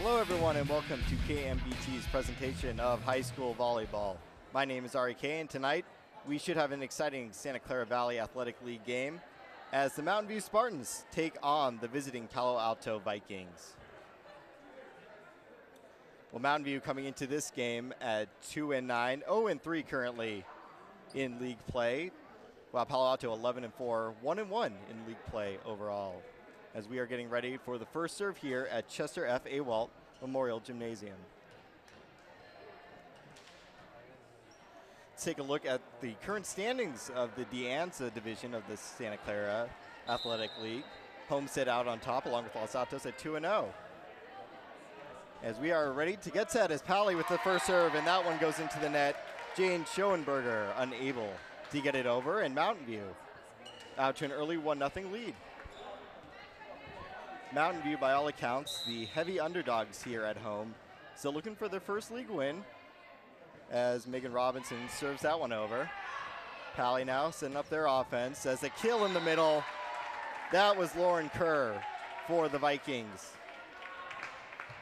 Hello everyone and welcome to KMVT's presentation of high school volleyball. My name is REK and tonight we should have an exciting Santa Clara Valley Athletic League game as the Mountain View Spartans take on the visiting Palo Alto Vikings. Well, Mountain View coming into this game at 2-9, 0-3 currently in league play, while Palo Alto 11-4, 1-1 in league play overall, as we are getting ready for the first serve here at Chester F. Awalt Memorial Gymnasium. Let's take a look at the current standings of the De Anza division of the Santa Clara Athletic League. Homestead out on top along with Los Altos at 2-0. As we are ready to get set as Pally with the first serve, and that one goes into the net. Jane Schoenberger unable to get it over, and Mountain View out to an early 1-0 lead. Mountain View, by all accounts, the heavy underdogs here at home. Still looking for their first league win as Megan Robinson serves that one over. Pally now setting up their offense as a kill in the middle. That was Lauren Kerr for the Vikings.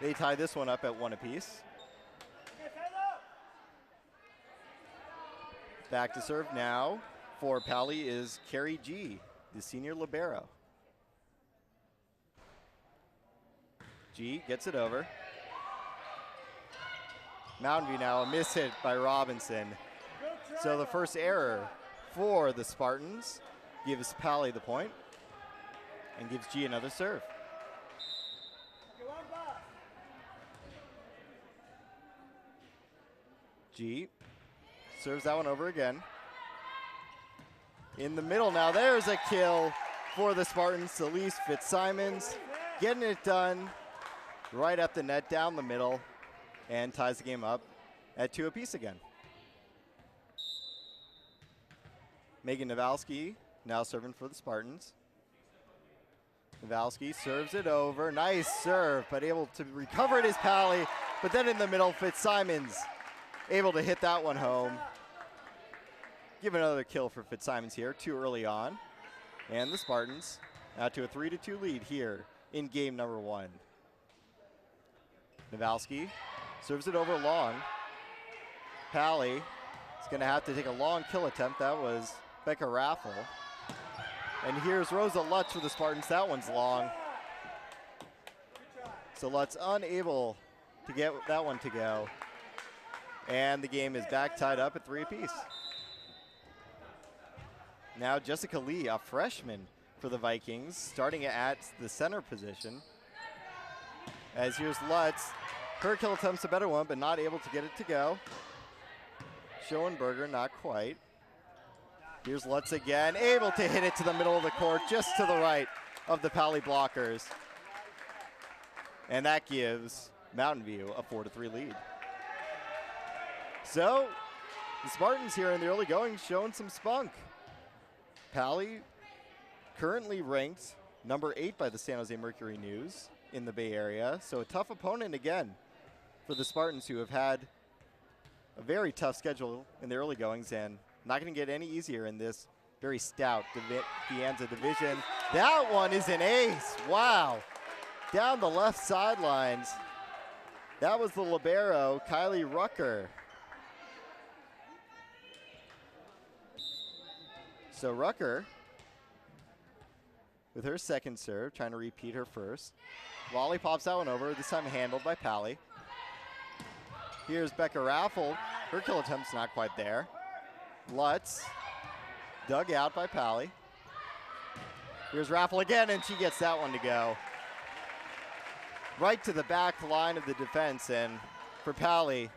They tie this one up at 1 apiece. Back to serve now for Pally is Carrie G., the senior libero. G gets it over. Mountain View now a miss hit by Robinson. So the first error for the Spartans gives Pally the point and gives G another serve. G serves that one over again. In the middle now, there's a kill for the Spartans. Elise Fitzsimons getting it done right at the net down the middle and ties the game up at 2 apiece again. Megan Nawalski now serving for the Spartans. Nawalski serves it over. Nice serve, but able to recover it is Pally. But then in the middle, Fitzsimons able to hit that one home. Give another kill for Fitzsimons here, too early on. And the Spartans out to a 3-2 lead here in game number 1. Nawalski serves it over long. Pally is going to have to take a long kill attempt. That was Becca Raffle. And here's Rosa Lutz for the Spartans. That one's long. So Lutz unable to get that one to go. And the game is back tied up at 3 apiece. Now Jessica Lee, a freshman for the Vikings, starting at the center position. As here's Lutz. Her kill attempt's a better one, but not able to get it to go. Schoenberger, not quite. Here's Lutz again, able to hit it to the middle of the court, just to the right of the Pally blockers. And that gives Mountain View a 4-3 lead. So, the Spartans here in the early going showing some spunk. Pally currently ranked number 8 by the San Jose Mercury News in the Bay Area. So a tough opponent again for the Spartans, who have had a very tough schedule in the early goings and not going to get any easier in this very stout De Anza division. That one is an ace. Wow. Down the left sidelines. That was the libero, Kylie Rucker. So Rucker with her second serve, trying to repeat her first. Volley pops that one over, this time handled by Pally. Here's Becca Raffle. Her kill attempt's not quite there. Lutz, dug out by Pally. Here's Raffle again, and she gets that one to go. Right to the back line of the defense, and for Pally,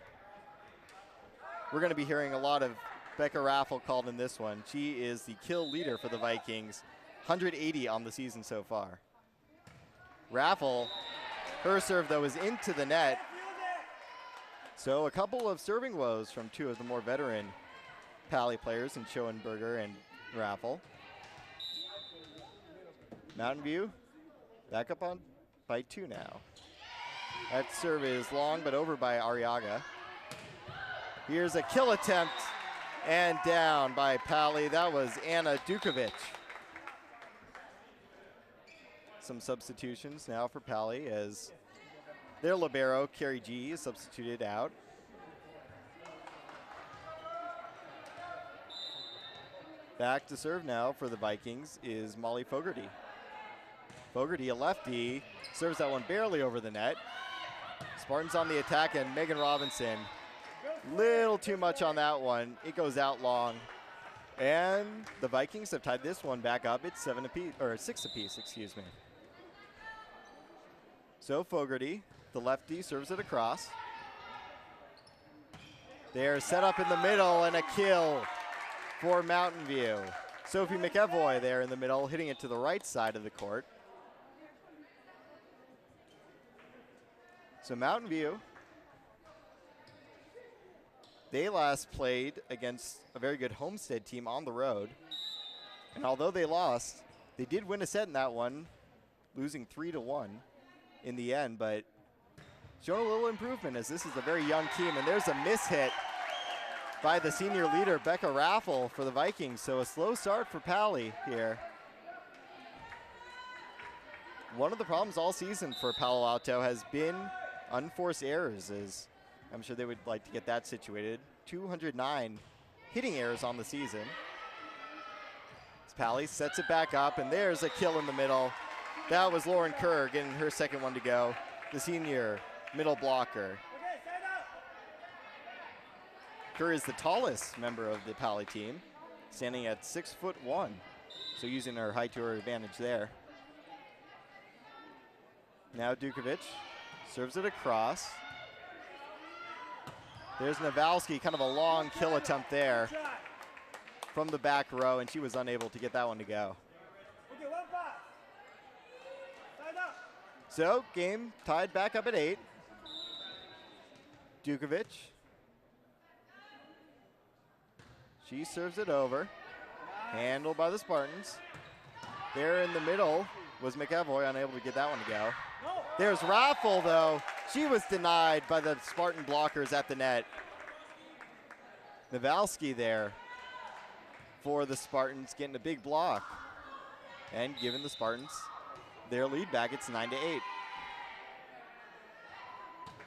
we're going to be hearing a lot of Becca Raffle called in this one. She is the kill leader for the Vikings, 180 on the season so far. Raffle, her serve though is into the net. So a couple of serving woes from 2 of the more veteran Pally players in Schoenberger and Raffle. Mountain View back up on by 2 now. That serve is long but over by Arriaga. Here's a kill attempt and down by Pally. That was Anna Dukovic. Some substitutions now for Pally as Their libero, Carrie G, is substituted out. Back to serve now for the Vikings is Molly Fogarty. Fogarty, a lefty, serves that one barely over the net. Spartans on the attack, and Megan Robinson, little too much on that one. It goes out long. And the Vikings have tied this one back up. It's 6 apiece, excuse me. So Fogarty, the lefty, serves it across. They're set up in the middle, and a kill for Mountain View. Sophie McEvoy there in the middle, hitting it to the right side of the court. So Mountain View, they last played against a very good Homestead team on the road. And although they lost, they did win a set in that one, losing 3-1 in the end, but showing a little improvement as this is a very young team. And there's a mishit by the senior leader, Becca Raffle, for the Vikings. So a slow start for Pally here. One of the problems all season for Palo Alto has been unforced errors, as I'm sure they would like to get that situated. 209 hitting errors on the season. As Pally sets it back up, and there's a kill in the middle. That was Lauren Kerr getting her second one to go, the senior middle blocker. Kerr is the tallest member of the Pally team, standing at 6'1", so using her height to her advantage there. Now Dukovic serves it across. There's Nawalski, kind of a long kill attempt there from the back row, and she was unable to get that one to go. So game tied back up at 8. Dukovic. She serves it over. Handled by the Spartans. There in the middle was McEvoy, unable to get that one to go. There's Raffle, though. She was denied by the Spartan blockers at the net. Nawalski there for the Spartans, getting a big block and giving the Spartans their lead back. It's 9-8.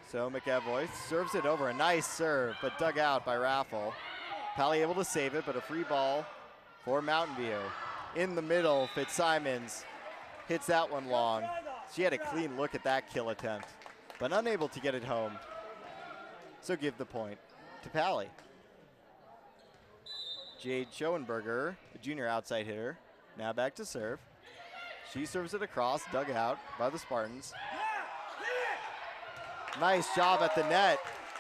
So McEvoy serves it over. A nice serve, but dug out by Raffle. Pally able to save it, but a free ball for Mountain View. In the middle, Fitzsimons hits that one long. She had a clean look at that kill attempt, but unable to get it home. So give the point to Pally. Jade Schoenberger, the junior outside hitter, now back to serve. She serves it across, dug out by the Spartans. Nice job at the net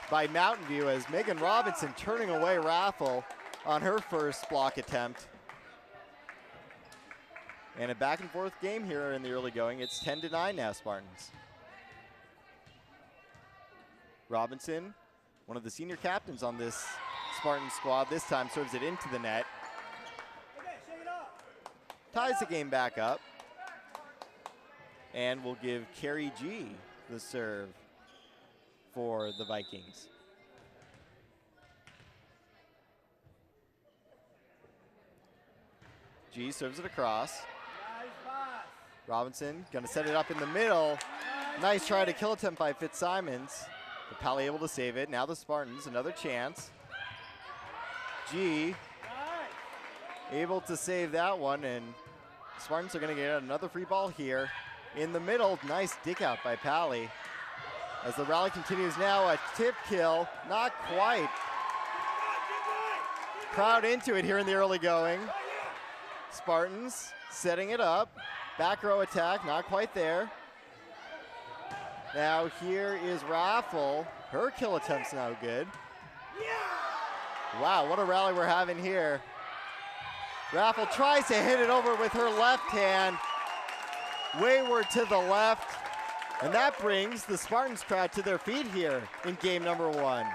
by Mountain View as Megan Robinson turning away Raffle on her first block attempt. And a back and forth game here in the early going. It's 10-9 now, Spartans. Robinson, one of the senior captains on this Spartan squad, this time serves it into the net. Ties the game back up. And we'll give Carrie G the serve for the Vikings. G serves it across. Robinson gonna set it up in the middle. Nice try to kill attempt by Fitzsimons. But Pally able to save it. Now the Spartans, another chance. G able to save that one, and the Spartans are gonna get another free ball here. In the middle, nice dig out by Pally. As the rally continues now, a tip kill, not quite. Crowd into it here in the early going. Spartans setting it up. Back row attack, not quite there. Now here is Raffle. Her kill attempt's no good. Wow, what a rally we're having here. Raffle tries to hit it over with her left hand. Wayward to the left. And that brings the Spartans crowd to their feet here in game number 1.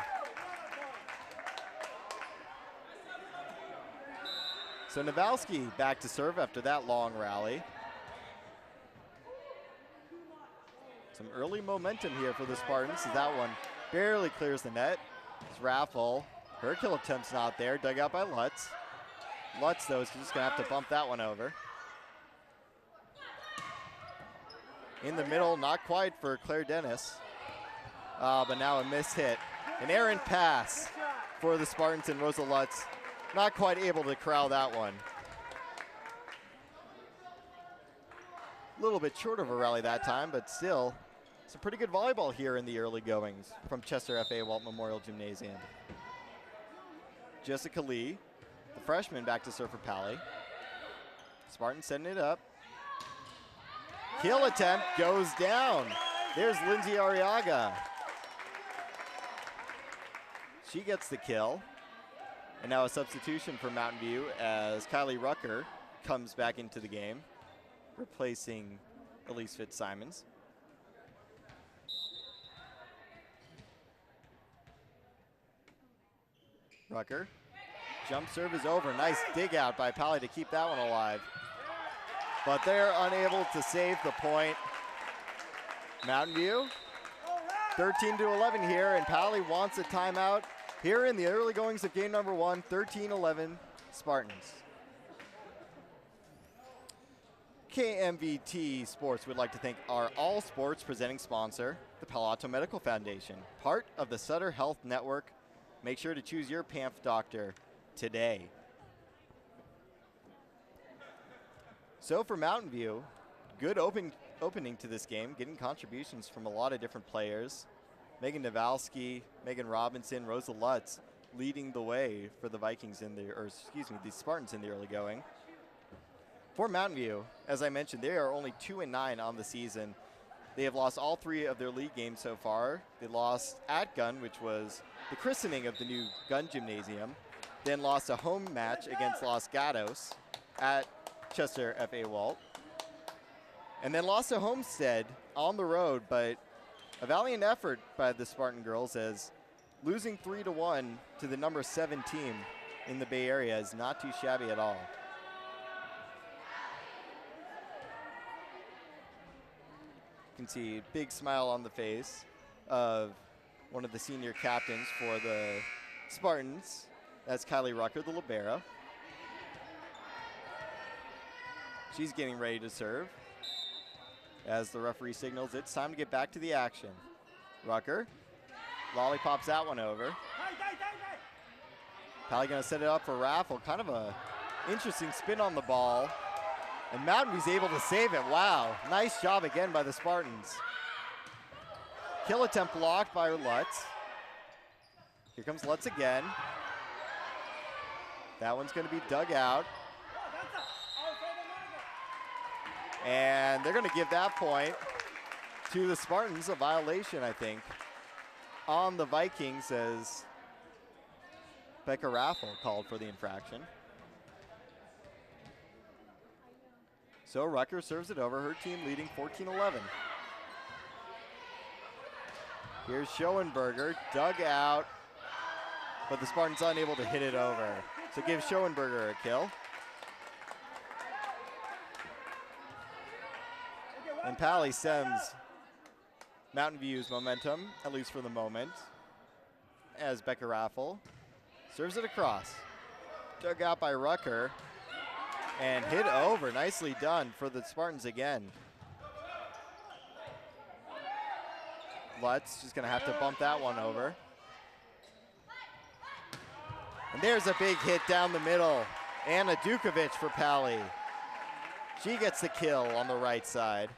So Nawalski back to serve after that long rally. Some early momentum here for the Spartans as that one barely clears the net. It's Raffle. Her kill attempt's not there, dug out by Lutz. Lutz, though, is just gonna have to bump that one over. In the middle, not quite for Claire Dennis. But now a missed hit. An errant pass for the Spartans, and Rosa Lutz not quite able to corral that one. A little bit short of a rally that time, but still some pretty good volleyball here in the early goings from Chester F.A. Walt Memorial Gymnasium. Jessica Lee, the freshman, back to serve for Pally. Spartans setting it up. Kill attempt goes down. There's Lindsay Arriaga. She gets the kill. And now a substitution for Mountain View as Kylie Rucker comes back into the game, replacing Elise Fitzsimons. Rucker, jump serve is over. Nice dig out by Pally to keep that one alive. But they're unable to save the point. Mountain View, 13-11 here, and Pally wants a timeout here in the early goings of game number 1, 13-11 Spartans. KMVT Sports would like to thank our All Sports presenting sponsor, the Palo Alto Medical Foundation, part of the Sutter Health Network. Make sure to choose your PAMF doctor today. So for Mountain View, good opening to this game, getting contributions from a lot of different players. Megan Nawalski, Megan Robinson, Rosa Lutz leading the way for the Vikings the Spartans in the early going. For Mountain View, as I mentioned, they are only 2-9 on the season. They have lost all 3 of their league games so far. They lost at Gunn, which was the christening of the new Gunn Gymnasium, then lost a home match against Los Gatos at Chester F.A. Walt, and then lost to Homestead on the road, but a valiant effort by the Spartan girls, as losing 3-1 to the number 7 team in the Bay Area is not too shabby at all. You can see a big smile on the face of one of the senior captains for the Spartans. That's Kylie Rucker, the libero. She's getting ready to serve as the referee signals it's time to get back to the action. Rucker lollipops that one over. Pally gonna set it up for Raffle. Kind of a interesting spin on the ball. And Mountain View's able to save it. Wow, nice job again by the Spartans. Kill attempt blocked by Lutz. Here comes Lutz again. That one's gonna be dug out. And they're going to give that point to the Spartans, a violation, I think, on the Vikings, as Becca Raffle called for the infraction. So Rucker serves it over, her team leading 14-11. Here's Schoenberger, dug out, but the Spartans unable to hit it over. So give Schoenberger a kill. And Pally stems Mountain View's momentum, at least for the moment, as Becca Raffle serves it across. Dug out by Rucker and hit over. Nicely done for the Spartans again. Lutz just gonna have to bump that one over. And there's a big hit down the middle. Anna Dukovic for Pally. She gets the kill on the right side.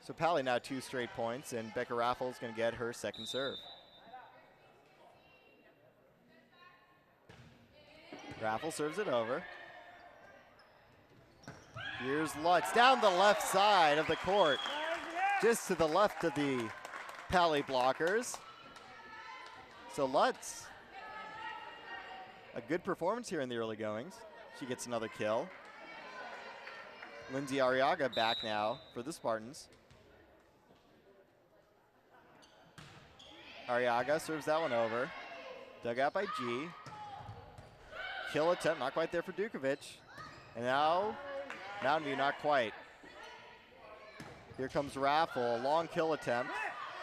So Pally now 2 straight points, and Becca Raffle is going to get her second serve. Raffle serves it over. Here's Lutz down the left side of the court, just to the left of the Pally blockers. So Lutz, a good performance here in the early goings. She gets another kill. Lindsay Arriaga back now for the Spartans. Arriaga serves that one over. Dug out by G. Kill attempt, not quite there for Dukovic. And now, Mountain View not quite. Here comes Raffle, a long kill attempt.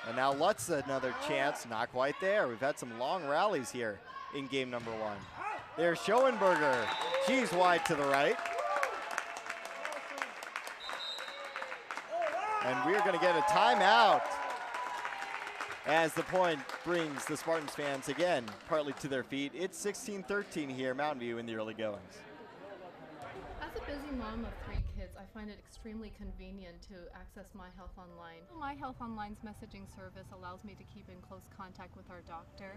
And now Lutz another chance, not quite there. We've had some long rallies here in game number 1. There's Schoenberger. She's wide to the right. And we're going to get a timeout as the point brings the Spartans fans again partly to their feet. It's 16-13 here, Mountain View in the early goings. As a busy mom of 3 kids, I find it extremely convenient to access My Health Online. My Health Online's messaging service allows me to keep in close contact with our doctor.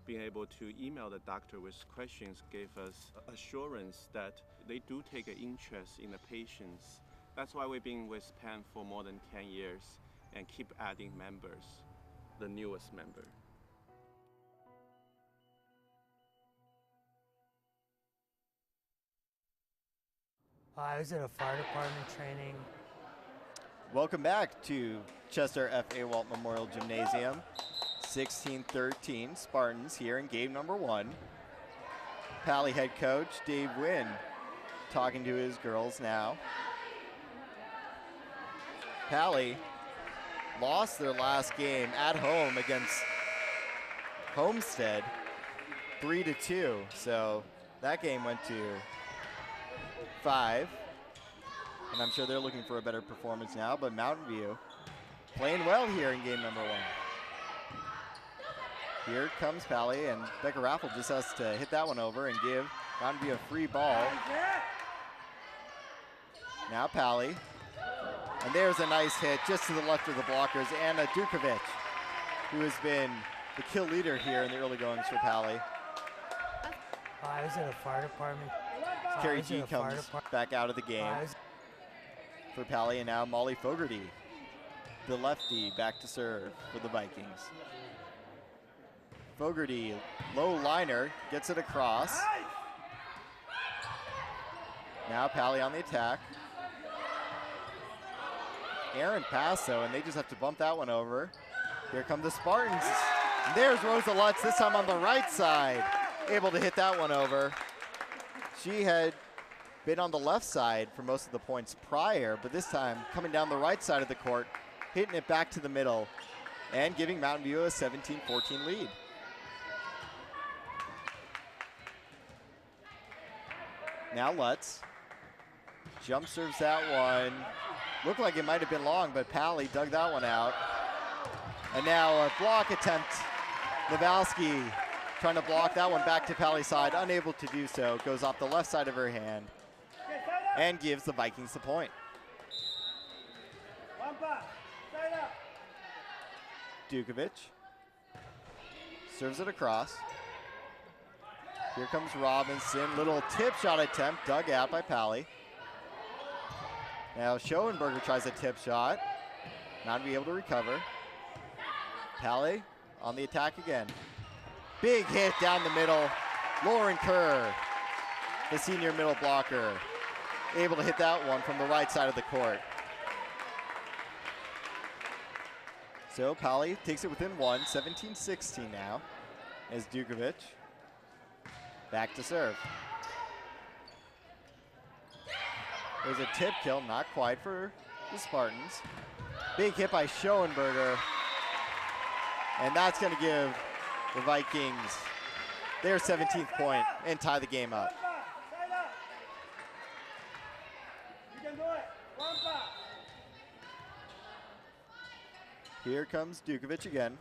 Being able to email the doctor with questions gave us assurance that they do take an interest in the patients. That's why we've been with PEN for more than 10 years and keep adding members, the newest member. I was at a fire department training. Welcome back to Chester F. Awalt Memorial Gymnasium. 16-13 Spartans here in game number 1. Palo head coach Dave Wynn talking to his girls now. Palo lost their last game at home against Homestead 3-2. So that game went to 5. And I'm sure they're looking for a better performance now, but Mountain View playing well here in game number 1. Here comes Palo, and Becca Raffle just has to hit that one over and give Mountain View a free ball. Now Palo, and there's a nice hit just to the left of the blockers. Anna Dukovic, who has been the kill leader here in the early goings for Palo. I was at a fire department. Carrie G comes back out of the game for Palo, and now Molly Fogarty, the lefty, back to serve for the Vikings. Fogarty, low liner, gets it across. Now Palo on the attack. Aaron Passo, and they just have to bump that one over. Here come the Spartans. And there's Rosa Lutz, this time on the right side, able to hit that one over. She had been on the left side for most of the points prior, but this time coming down the right side of the court, hitting it back to the middle, and giving Mountain View a 17-14 lead. Now Lutz jump serves that one. Looked like it might have been long, but Palo dug that one out. And now a block attempt. Nawalski trying to block that one back to Palo's side, unable to do so. Goes off the left side of her hand and gives the Vikings the point. Dukovic serves it across. Here comes Robinson, little tip shot attempt, dug out by Palo. Now Schoenberger tries a tip shot, not be able to recover. Palo on the attack again. Big hit down the middle. Lauren Kerr, the senior middle blocker, able to hit that one from the right side of the court. So Palo takes it within 1, 17-16 now, as Dukovic back to serve. There's a tip kill, not quite for the Spartans. Big hit by Schoenberger. And that's going to give the Vikings their 17th point and tie the game up. Here comes Dukovic again.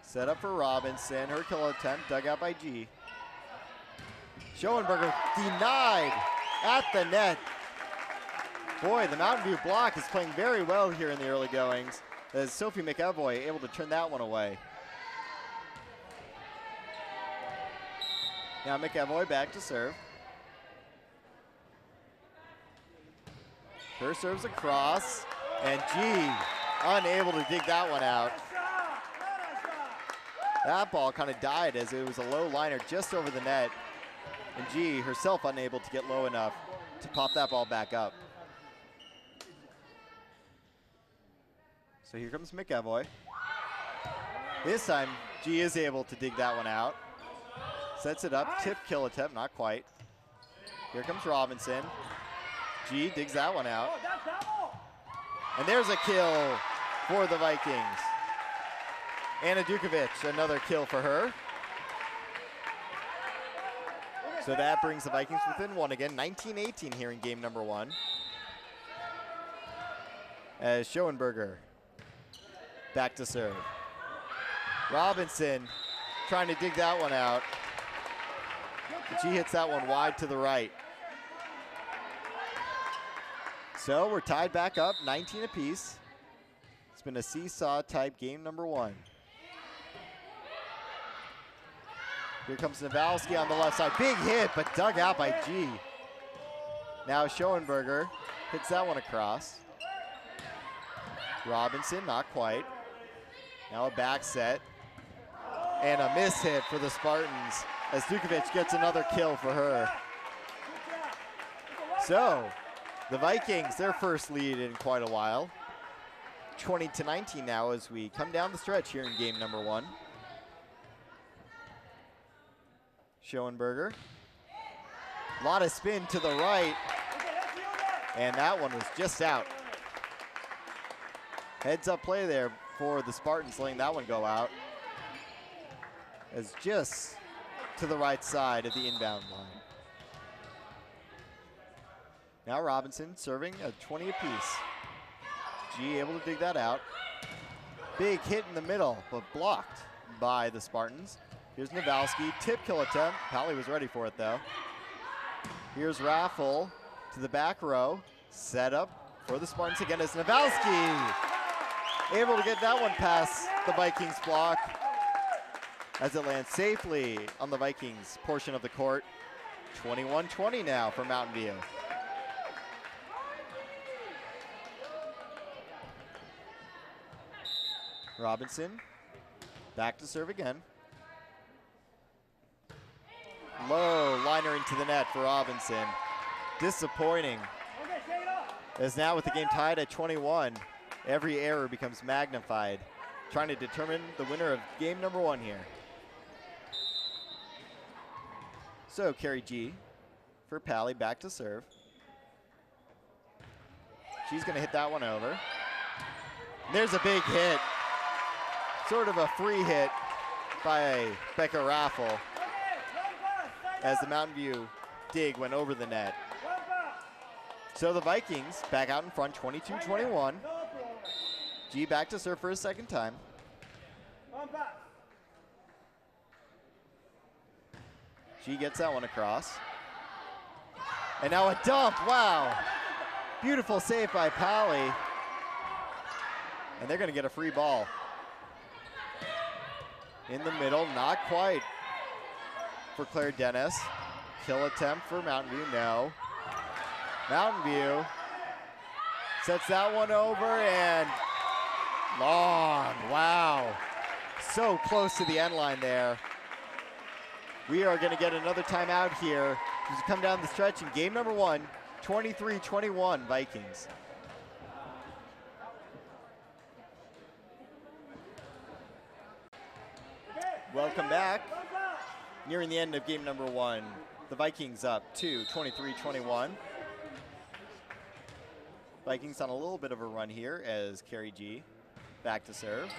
Set up for Robinson. Her kill attempt dug out by G. Schoenberger denied at the net. Boy, the Mountain View block is playing very well here in the early goings, as Sophie McEvoy able to turn that one away. Now McEvoy back to serve. Her serves across, and G unable to dig that one out. That ball kind of died as it was a low liner just over the net. And G herself unable to get low enough to pop that ball back up. So here comes McEvoy. This time, G is able to dig that one out. Sets it up, tip kill attempt, not quite. Here comes Robinson. G digs that one out. And there's a kill for the Vikings. Anna Dukovic, another kill for her. So that brings the Vikings within 1 again, 19-18 here in game number 1. as Schoenberger back to serve. Robinson trying to dig that one out. She hits that one wide to the right. So we're tied back up, 19 apiece. It's been a seesaw type game number one. Here comes Nawalski on the left side. Big hit, but dug out by G. Now Schoenberger hits that one across. Robinson, not quite. Now a back set. And a miss hit for the Spartans as Dukovic gets another kill for her. So, the Vikings, their first lead in quite a while. 20-19 now as we come down the stretch here in game number one. Schoenberger. A lot of spin to the right. And that one was just out. Heads up play there for the Spartans, letting that one go out. As just to the right side of the inbound line. Now Robinson serving a 20 apiece. G able to dig that out. Big hit in the middle, but blocked by the Spartans. Here's Nawalski, tip kill attempt. Palo was ready for it though. Here's Raffle to the back row. Set up for the Spartans again as Nawalski able to get that one past the Vikings block as it lands safely on the Vikings portion of the court. 21-20 now for Mountain View. Robinson back to serve again. Low liner into the net for Robinson. Disappointing. As now with the game tied at 21, every error becomes magnified. Trying to determine the winner of game number one here. So Carrie G for Pally back to serve. She's gonna hit that one over. And there's a big hit. Sort of a free hit by Becca Raffle as the Mountain View dig went over the net. So the Vikings back out in front, 22-21. G back to serve for a second time. G gets that one across. And now a dump, wow. Beautiful save by Pally. And they're gonna get a free ball. In the middle, not quite for Claire Dennis. Kill attempt for Mountain View, no. Mountain View sets that one over and long, wow. So close to the end line there. We are gonna get another timeout here as we come down the stretch in game number one, 23-21 Vikings. Welcome back. Nearing the end of game number one, the Vikings up to 23-21. Vikings on a little bit of a run here as Carrie G back to serve.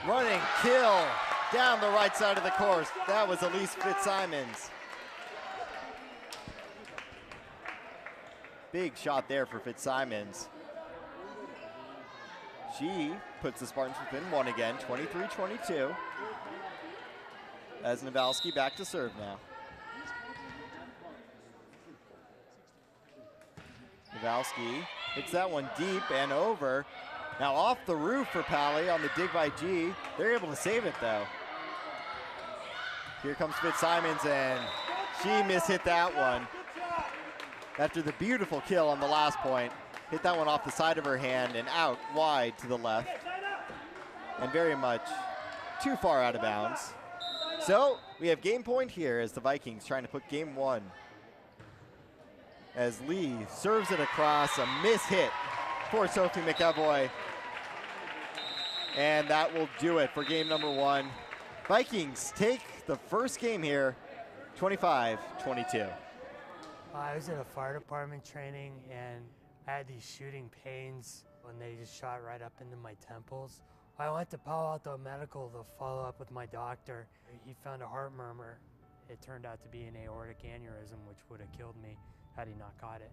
Running kill down the right side of the course. That was Elise Fitzsimons. Big shot there for Fitzsimons. She puts the Spartans within one again, 23-22. As Nawalski back to serve now. Nawalski hits that one deep and over. Now off the roof for Pally on the dig by G. They're able to save it though. Here comes Fitzsimons and she mishit that one. After the beautiful kill on the last point. Hit that one off the side of her hand and out wide to the left. And very much too far out of bounds. So we have game point here as the Vikings trying to put game one. As Lee serves it across, a miss hit for Sophie McEvoy. And that will do it for game number one. Vikings take the first game here, 25-22. I was in a fire department training and I had these shooting pains when they just shot right up into my temples. I went to Palo Alto Medical to follow up with my doctor. He found a heart murmur. It turned out to be an aortic aneurysm, which would have killed me had he not caught it.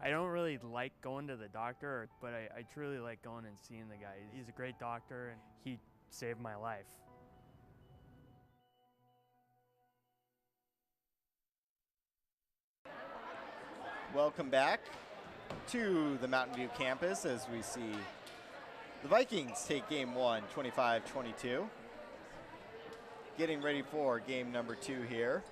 I don't really like going to the doctor, but I truly like going and seeing the guy. He's a great doctor, and he saved my life. Welcome back to the Mountain View campus as we see the Vikings take game one, 25-22. Getting ready for game number 2 here.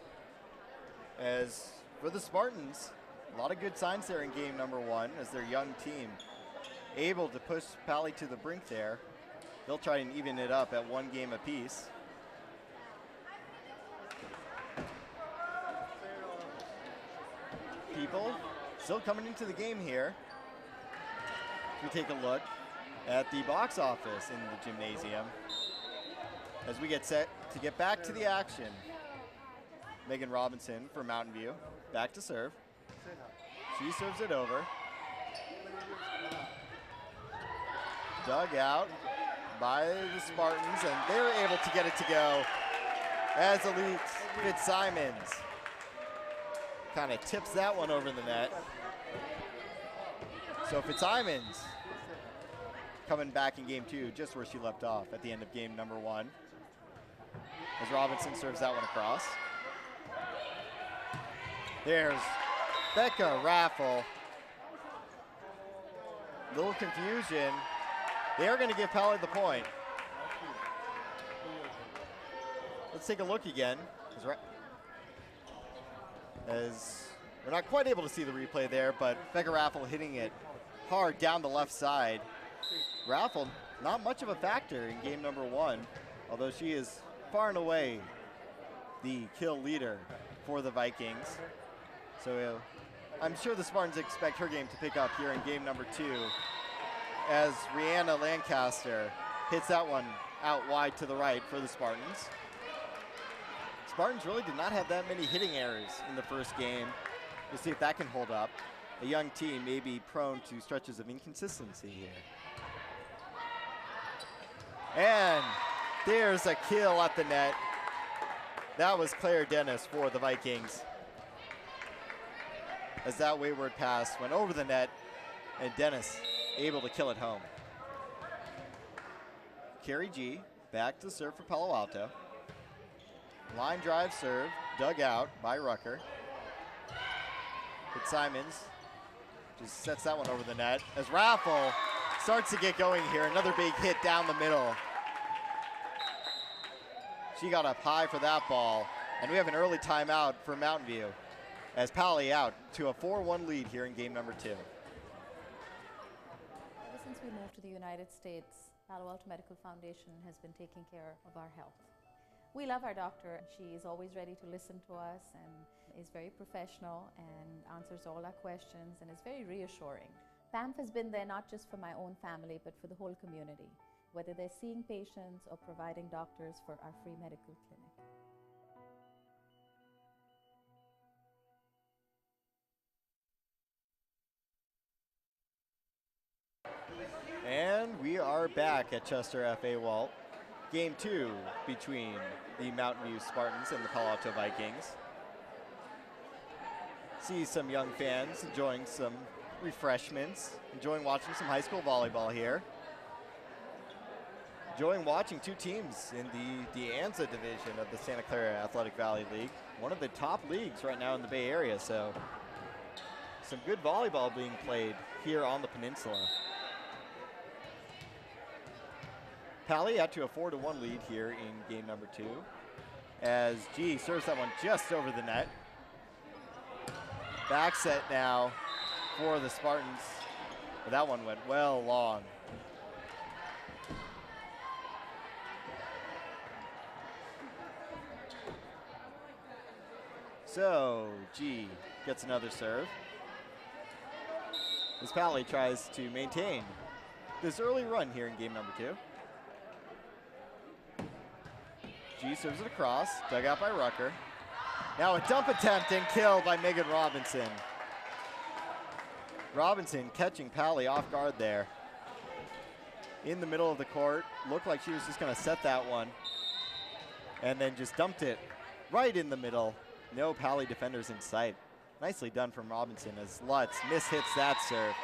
As for the Spartans, a lot of good signs there in game number 1 as their young team able to push Palo to the brink there. They'll try and even it up at 1 game apiece. People still coming into the game here. We take a look at the box office in the gymnasium as we get set to get back to the action. Megan Robinson for Mountain View, back to serve. She serves it over. Dug out by the Spartans, and they were able to get it to go as Elite Fitzsimons kind of tips that one over the net. So Fitzsimons coming back in game 2, just where she left off at the end of game number 1. As Robinson serves that one across. There's Becca Raffle. Little confusion. They are going to give Palo the point. Let's take a look again. As we're not quite able to see the replay there, but Becca Raffle hitting it hard down the left side. Raffle, not much of a factor in game number 1, although she is far and away the kill leader for the Vikings. So I'm sure the Spartans expect her game to pick up here in game number 2 as Rihanna Lancaster hits that one out wide to the right for the Spartans. Spartans really did not have that many hitting errors in the first game. We'll see if that can hold up. A young team may be prone to stretches of inconsistency here. And there's a kill at the net. That was Claire Dennis for the Vikings. As that wayward pass went over the net, and Dennis able to kill it home. Carrie G back to serve for Palo Alto. Line drive serve, dug out by Rucker. Fitzsimons just sets that one over the net. As Raffle starts to get going here, another big hit down the middle. She got up high for that ball, and we have an early timeout for Mountain View as Palo out to a 4-1 lead here in game number 2. Ever since we moved to the United States, Palo Alto Medical Foundation has been taking care of our health. We love our doctor. She is always ready to listen to us and is very professional and answers all our questions and is very reassuring. PAMF has been there not just for my own family, but for the whole community, whether they're seeing patients or providing doctors for our free medical clinic. And we are back at Chester FA Walt. Game 2 between the Mountain View Spartans and the Palo Alto Vikings. See some young fans enjoying some refreshments, enjoying watching some high school volleyball here. Enjoying watching 2 teams in the De Anza division of the Santa Clara Athletic Valley League, one of the top leagues right now in the Bay Area, so some good volleyball being played here on the peninsula. Palo out to a 4-1 lead here in game number 2 as G serves that one just over the net. Back set now for the Spartans. But that one went well long. So G gets another serve as Palo tries to maintain this early run here in game number 2. G serves it across, dug out by Rucker. Now a dump attempt and kill by Megan Robinson. Robinson catching Palo off guard there. In the middle of the court, looked like she was just gonna set that one. And then just dumped it right in the middle. No Palo defenders in sight. Nicely done from Robinson as Lutz mishits that serve.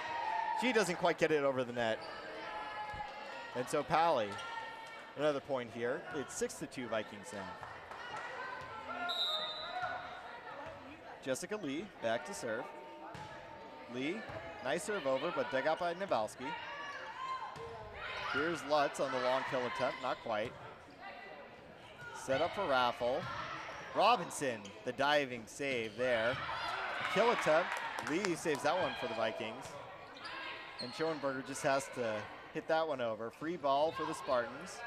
She doesn't quite get it over the net. And so Pally, another point here. It's 6-2 Vikings now. Jessica Lee back to serve. Lee, nice serve over, but dug out by Nawalski. Here's Lutz on the long kill attempt, not quite. Set up for Raffle. Robinson, the diving save there. Kill attempt, Lee saves that one for the Vikings. And Schoenberger just has to hit that one over. Free ball for the Spartans.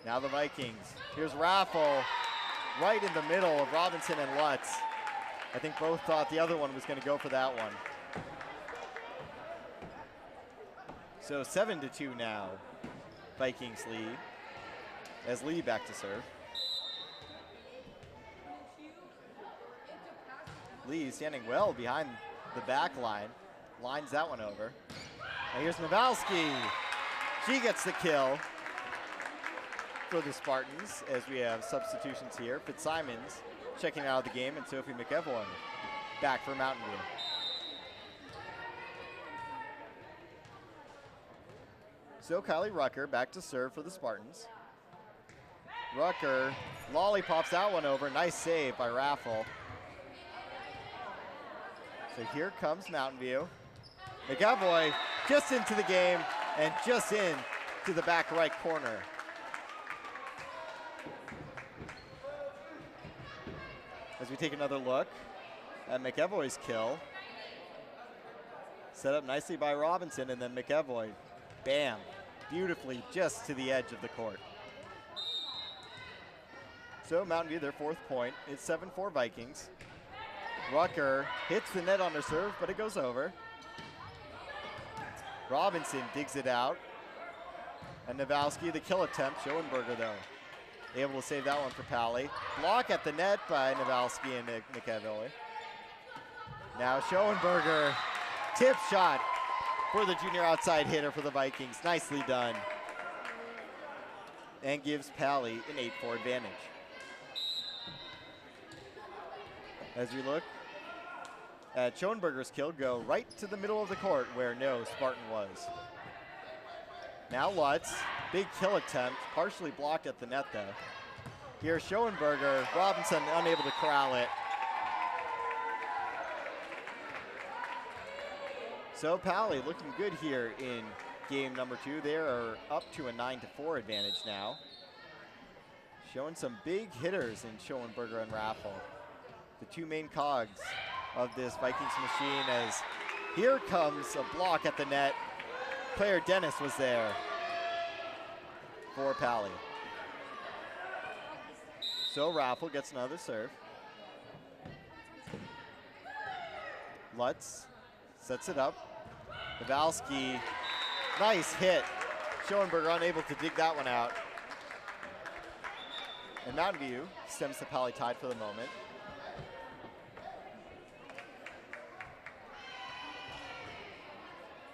Now the Vikings. Here's Raffle, right in the middle of Robinson and Lutz. I think both thought the other one was going to go for that one. So 7-2 now, Vikings lead, as Lee back to serve. Lee standing well behind the back line, lines that one over. And here's Nawalski. She gets the kill for the Spartans as we have substitutions here. Fitzsimons checking out of the game, and Sophie McEvoy back for Mountain View. So Kylie Rucker back to serve for the Spartans. Rucker lollipops that one over. Nice save by Raffle. So here comes Mountain View. McEvoy just into the game and just in to the back right corner. As we take another look at McEvoy's kill. Set up nicely by Robinson, and then McEvoy, bam, beautifully just to the edge of the court. So Mountain View, their 4th point. It's 7-4 Vikings. Rucker hits the net on her serve, but it goes over. Robinson digs it out. And Nawalski, the kill attempt. Schoenberger, though, able to save that one for Pally. Block at the net by Nawalski and McEvoy. Now Schoenberger, tip shot for the junior outside hitter for the Vikings. Nicely done. And gives Pally an 8-4 advantage. As we look at Schoenberger's kill, go right to the middle of the court where no Spartan was. Now Lutz, big kill attempt, partially blocked at the net though. Here's Schoenberger, Robinson unable to corral it. So Pally looking good here in game number 2. They are up to a 9-4 advantage now. Showing some big hitters in Schoenberger and Raffle, the 2 main cogs of this Vikings machine, as here comes a block at the net. Claire Dennis was there for Pally. So Raffle gets another serve. Lutz sets it up. Nawalski, nice hit. Schoenberger unable to dig that one out. And Mountain View stems the Pally tide for the moment.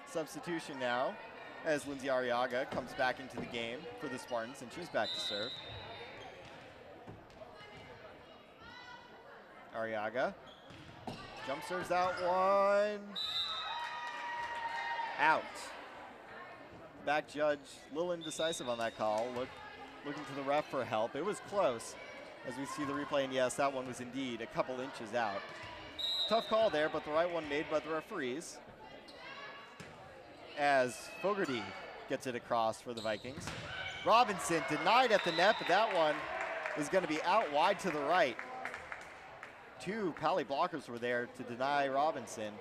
Substitution now as Lindsay Arriaga comes back into the game for the Spartans, and she's back to serve. Arriaga jump serves that one. Out. Back judge a little indecisive on that call. Looking to the ref for help. It was close as we see the replay, and yes, that one was indeed a couple inches out. Tough call there, but the right one made by the referees. As Fogarty gets it across for the Vikings. Robinson denied at the net, but that one is going to be out wide to the right. 2 Pally blockers were there to deny Robinson,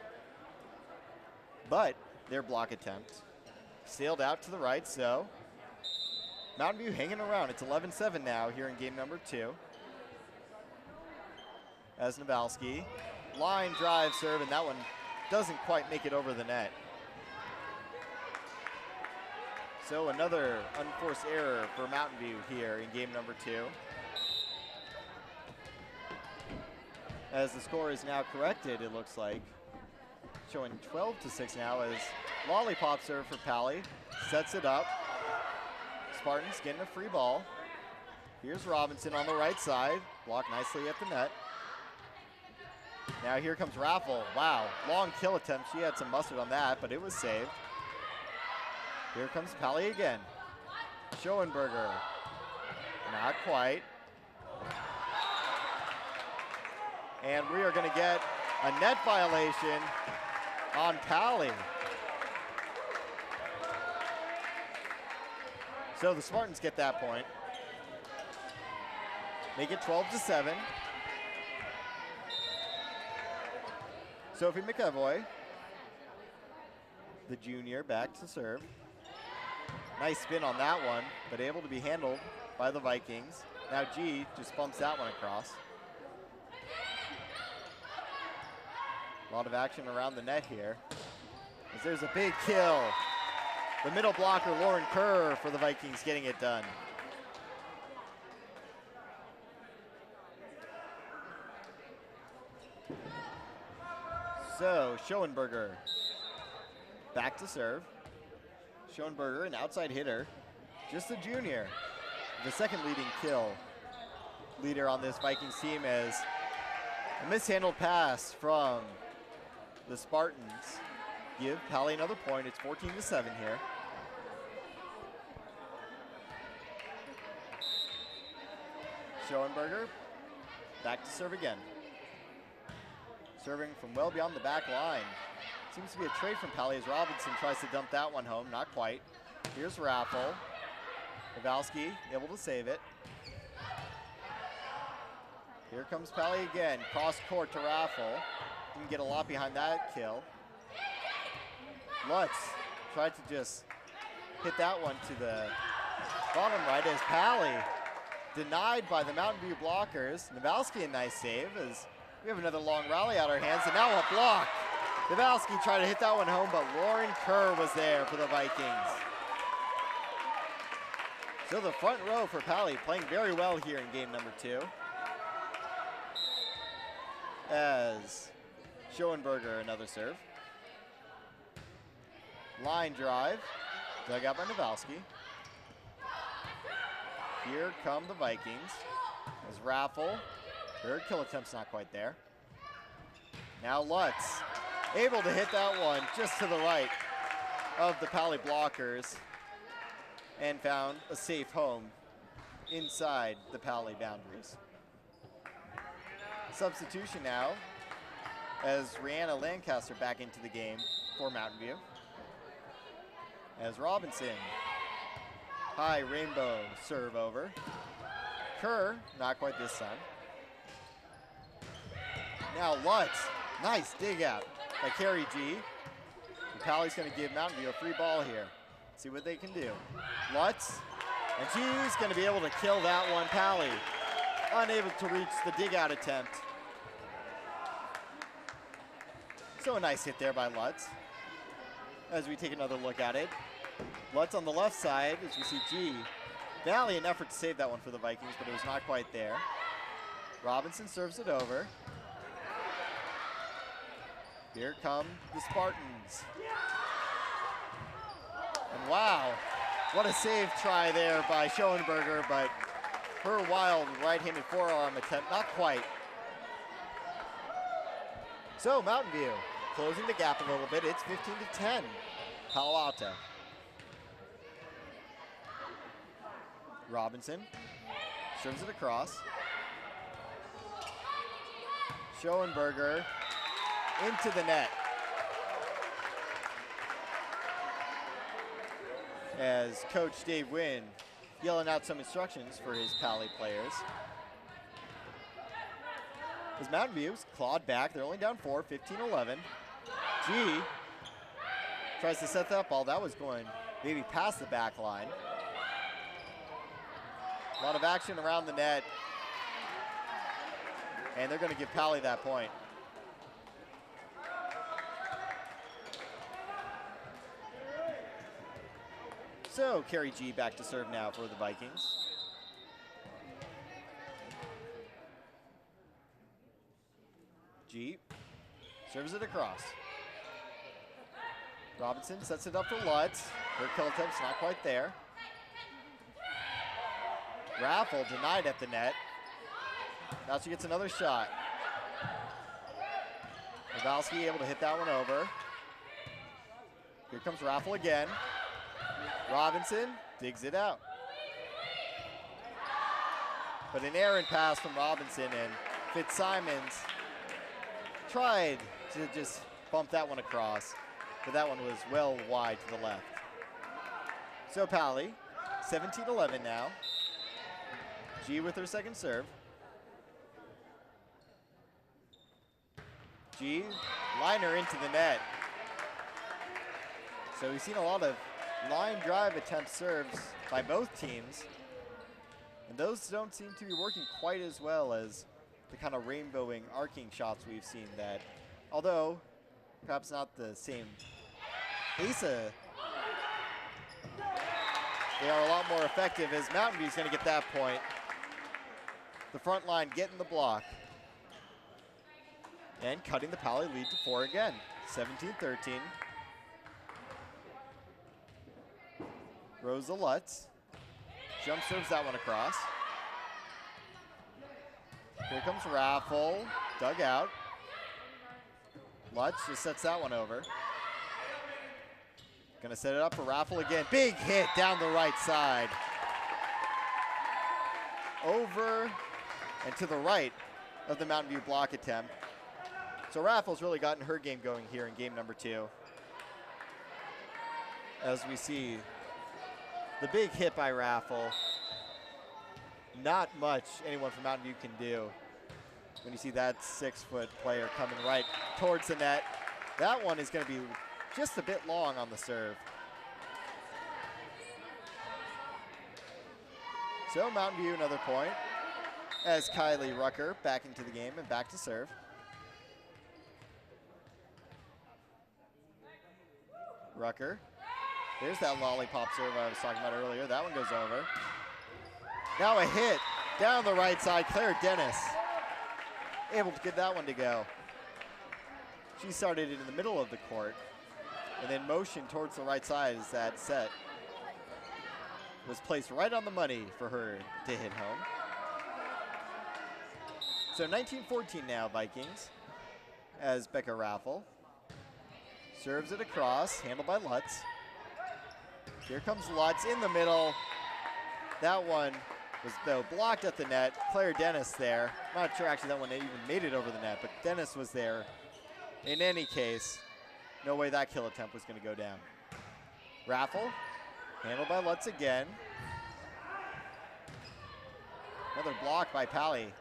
but their block attempt sailed out to the right, so Mountain View hanging around. It's 11-7 now here in game number 2. As Nawalski, line drive serve, and that one doesn't quite make it over the net. So another unforced error for Mountain View here in game number 2. As the score is now corrected, it looks like. Showing 12-6 now as lollipop serve for Pally. Sets it up. Spartans getting a free ball. Here's Robinson on the right side. Blocked nicely at the net. Now here comes Raffle. Wow, long kill attempt. She had some mustard on that, but it was saved. Here comes Pally again. Schoenberger. Not quite. And we are going to get a net violation on Pally. So the Spartans get that point. Make it 12-7. Sophie McEvoy, the junior, back to serve. Nice spin on that one, but able to be handled by the Vikings. Now G just bumps that one across. A lot of action around the net here. As there's a big kill. The middle blocker, Lauren Kerr, for the Vikings, getting it done. So, Schoenberger back to serve. Schoenberger, an outside hitter, just a junior. The second leading kill leader on this Vikings team, as a mishandled pass from the Spartans give Pally another point. It's 14-7 here. Schoenberger back to serve again. Serving from well beyond the back line. Seems to be a trade from Pally as Robinson tries to dump that one home. Not quite. Here's Raffle. Kowalski able to save it. Here comes Pally again. Cross court to Raffle. Didn't get a lot behind that kill. Lutz tried to just hit that one to the bottom right as Pally denied by the Mountain View blockers. Kowalski, a nice save as we have another long rally out our hands, and now a block. Kowalski tried to hit that one home, but Lauren Kerr was there for the Vikings. So the front row for Pally playing very well here in game number 2. As Schoenberger, another serve. Line drive, dug out by Kowalski. Here come the Vikings as Raffle. Third kill attempt's not quite there. Now Lutz, able to hit that one just to the right of the Pally blockers and found a safe home inside the Pally boundaries. Substitution now as Rihanna Lancaster back into the game for Mountain View. As Robinson, high rainbow serve over. Kerr, not quite this time. Now Lutz, nice dig out by Carrie G. And Pally's gonna give Mountain View a free ball here. See what they can do. Lutz, and she's gonna be able to kill that one. Pally, unable to reach the dig out attempt. So a nice hit there by Lutz. As we take another look at it. Lutz on the left side as we see G. Valiant effort to save that one for the Vikings, but it was not quite there. Robinson serves it over. Here come the Spartans. And wow, what a save try there by Schoenberger, but her wild right-handed forearm attempt, not quite. So Mountain View closing the gap a little bit. It's 15-10, Palo Alto. Robinson serves it across. Schoenberger into the net. As Coach Dave Wynn yelling out some instructions for his Pally players. As Mountain View's clawed back, they're only down 4, 15-11. G tries to set that ball. That was going maybe past the back line. A lot of action around the net. And they're going to give Pally that point. So Carrie G back to serve now for the Vikings. G serves it across. Robinson sets it up for Lutz. Her kill attempt's not quite there. Raffle denied at the net. Now she gets another shot. Pavelski able to hit that one over. Here comes Raffle again. Robinson digs it out. But an errant pass from Robinson, and Fitzsimons tried to just bump that one across, but that one was well wide to the left. So Pally, 17-11 now. G with her second serve. G, liner into the net. So we've seen a lot of line drive attempt serves by both teams, and those don't seem to be working quite as well as the kind of rainbowing arcing shots we've seen that, although perhaps not the same pace, they are a lot more effective as Mountain View's gonna get that point. The front line getting the block and cutting the Pally lead to 4 again, 17-13. Rosa Lutz jump serves that one across. Here comes Raffle, dug out. Lutz just sets that one over. Gonna set it up for Raffle again. Big hit down the right side. Over and to the right of the Mountain View block attempt. So Raffle's really gotten her game going here in game number 2. As we see the big hit by Raffle. Not much anyone from Mountain View can do when you see that 6-foot player coming right towards the net. That one is going to be just a bit long on the serve. So Mountain View another point as Kylie Rucker back into the game and back to serve. Rucker. There's that lollipop serve I was talking about earlier. That one goes over. Now a hit down the right side. Claire Dennis able to get that one to go. She started it in the middle of the court and then motioned towards the right side as that set was placed right on the money for her to hit home. So 19-14 now, Vikings, as Becca Raffle serves it across, handled by Lutz. Here comes Lutz in the middle. That one was, though, blocked at the net. Claire Dennis there. Not sure actually that one even made it over the net, but Dennis was there. In any case, no way that kill attempt was going to go down. Raffle, handled by Lutz again. Another block by Pally.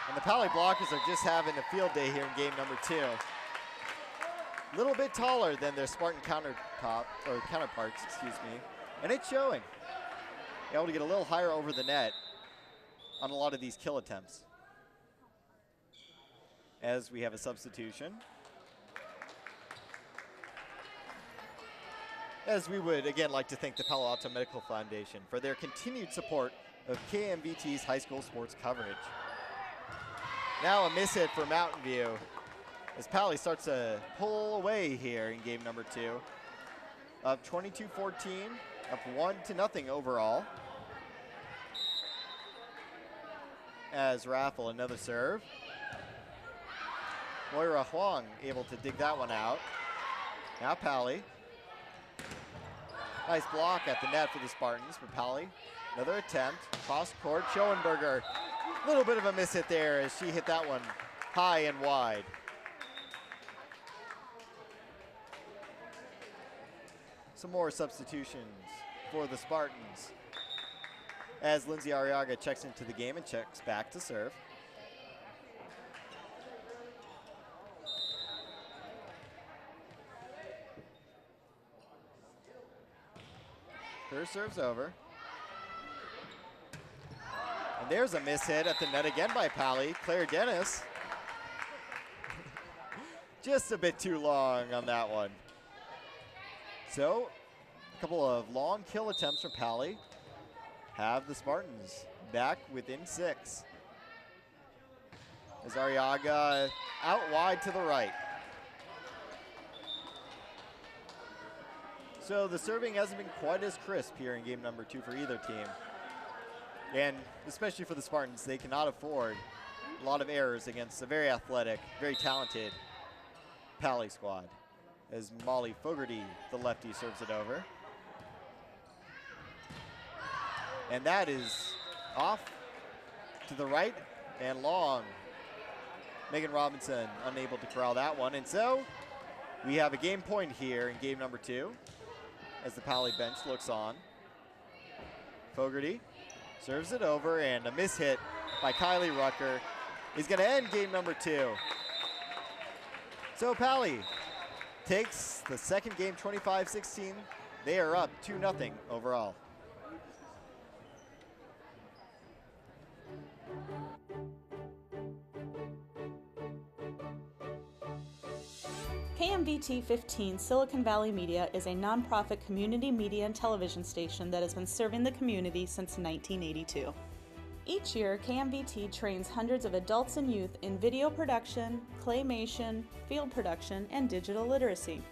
And the Pally blockers are just having a field day here in game number 2. A little bit taller than their Spartan counterparts, excuse me. And it's showing. Able to get a little higher over the net on a lot of these kill attempts. As we have a substitution. As we would, again, like to thank the Palo Alto Medical Foundation for their continued support of KMVT's high school sports coverage. Now a miss hit for Mountain View as Pally starts to pull away here in game number 2. Up 22-14, up 1-0 overall. As Raffle, another serve. Moira Huang able to dig that one out. Now Pally. Nice block at the net for the Spartans, but Pally, another attempt. Cross court, Schoenberger. A little bit of a miss hit there as she hit that one high and wide. Some more substitutions for the Spartans as Lindsay Arriaga checks into the game and checks back to serve. Her serve's over. And there's a miss hit at the net again by Pally. Claire Dennis. Just a bit too long on that one. So, a couple of long kill attempts from Pally have the Spartans back within 6. As Arriaga out wide to the right. So the serving hasn't been quite as crisp here in game number 2 for either team. And especially for the Spartans, they cannot afford a lot of errors against a very athletic, very talented Palo squad. As Molly Fogarty, the lefty, serves it over. And that is off to the right and long. Megan Robinson unable to corral that one. And so we have a game point here in game number 2 as the Palo bench looks on. Fogarty serves it over, and a mishit by Kylie Rucker is going to end game number 2. So Palo takes the second game 25-16. They are up 2-0 overall. KMVT15 Silicon Valley Media is a nonprofit community media and television station that has been serving the community since 1982. Each year, KMVT trains hundreds of adults and youth in video production, claymation, field production, and digital literacy.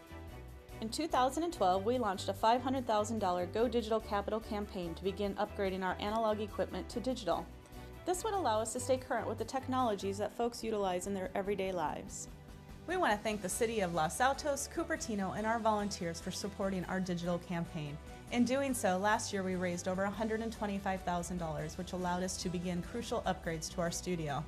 In 2012, we launched a $500,000 Go Digital Capital campaign to begin upgrading our analog equipment to digital. This would allow us to stay current with the technologies that folks utilize in their everyday lives. We want to thank the City of Los Altos, Cupertino, and our volunteers for supporting our digital campaign. In doing so, last year we raised over $125,000, which allowed us to begin crucial upgrades to our studio.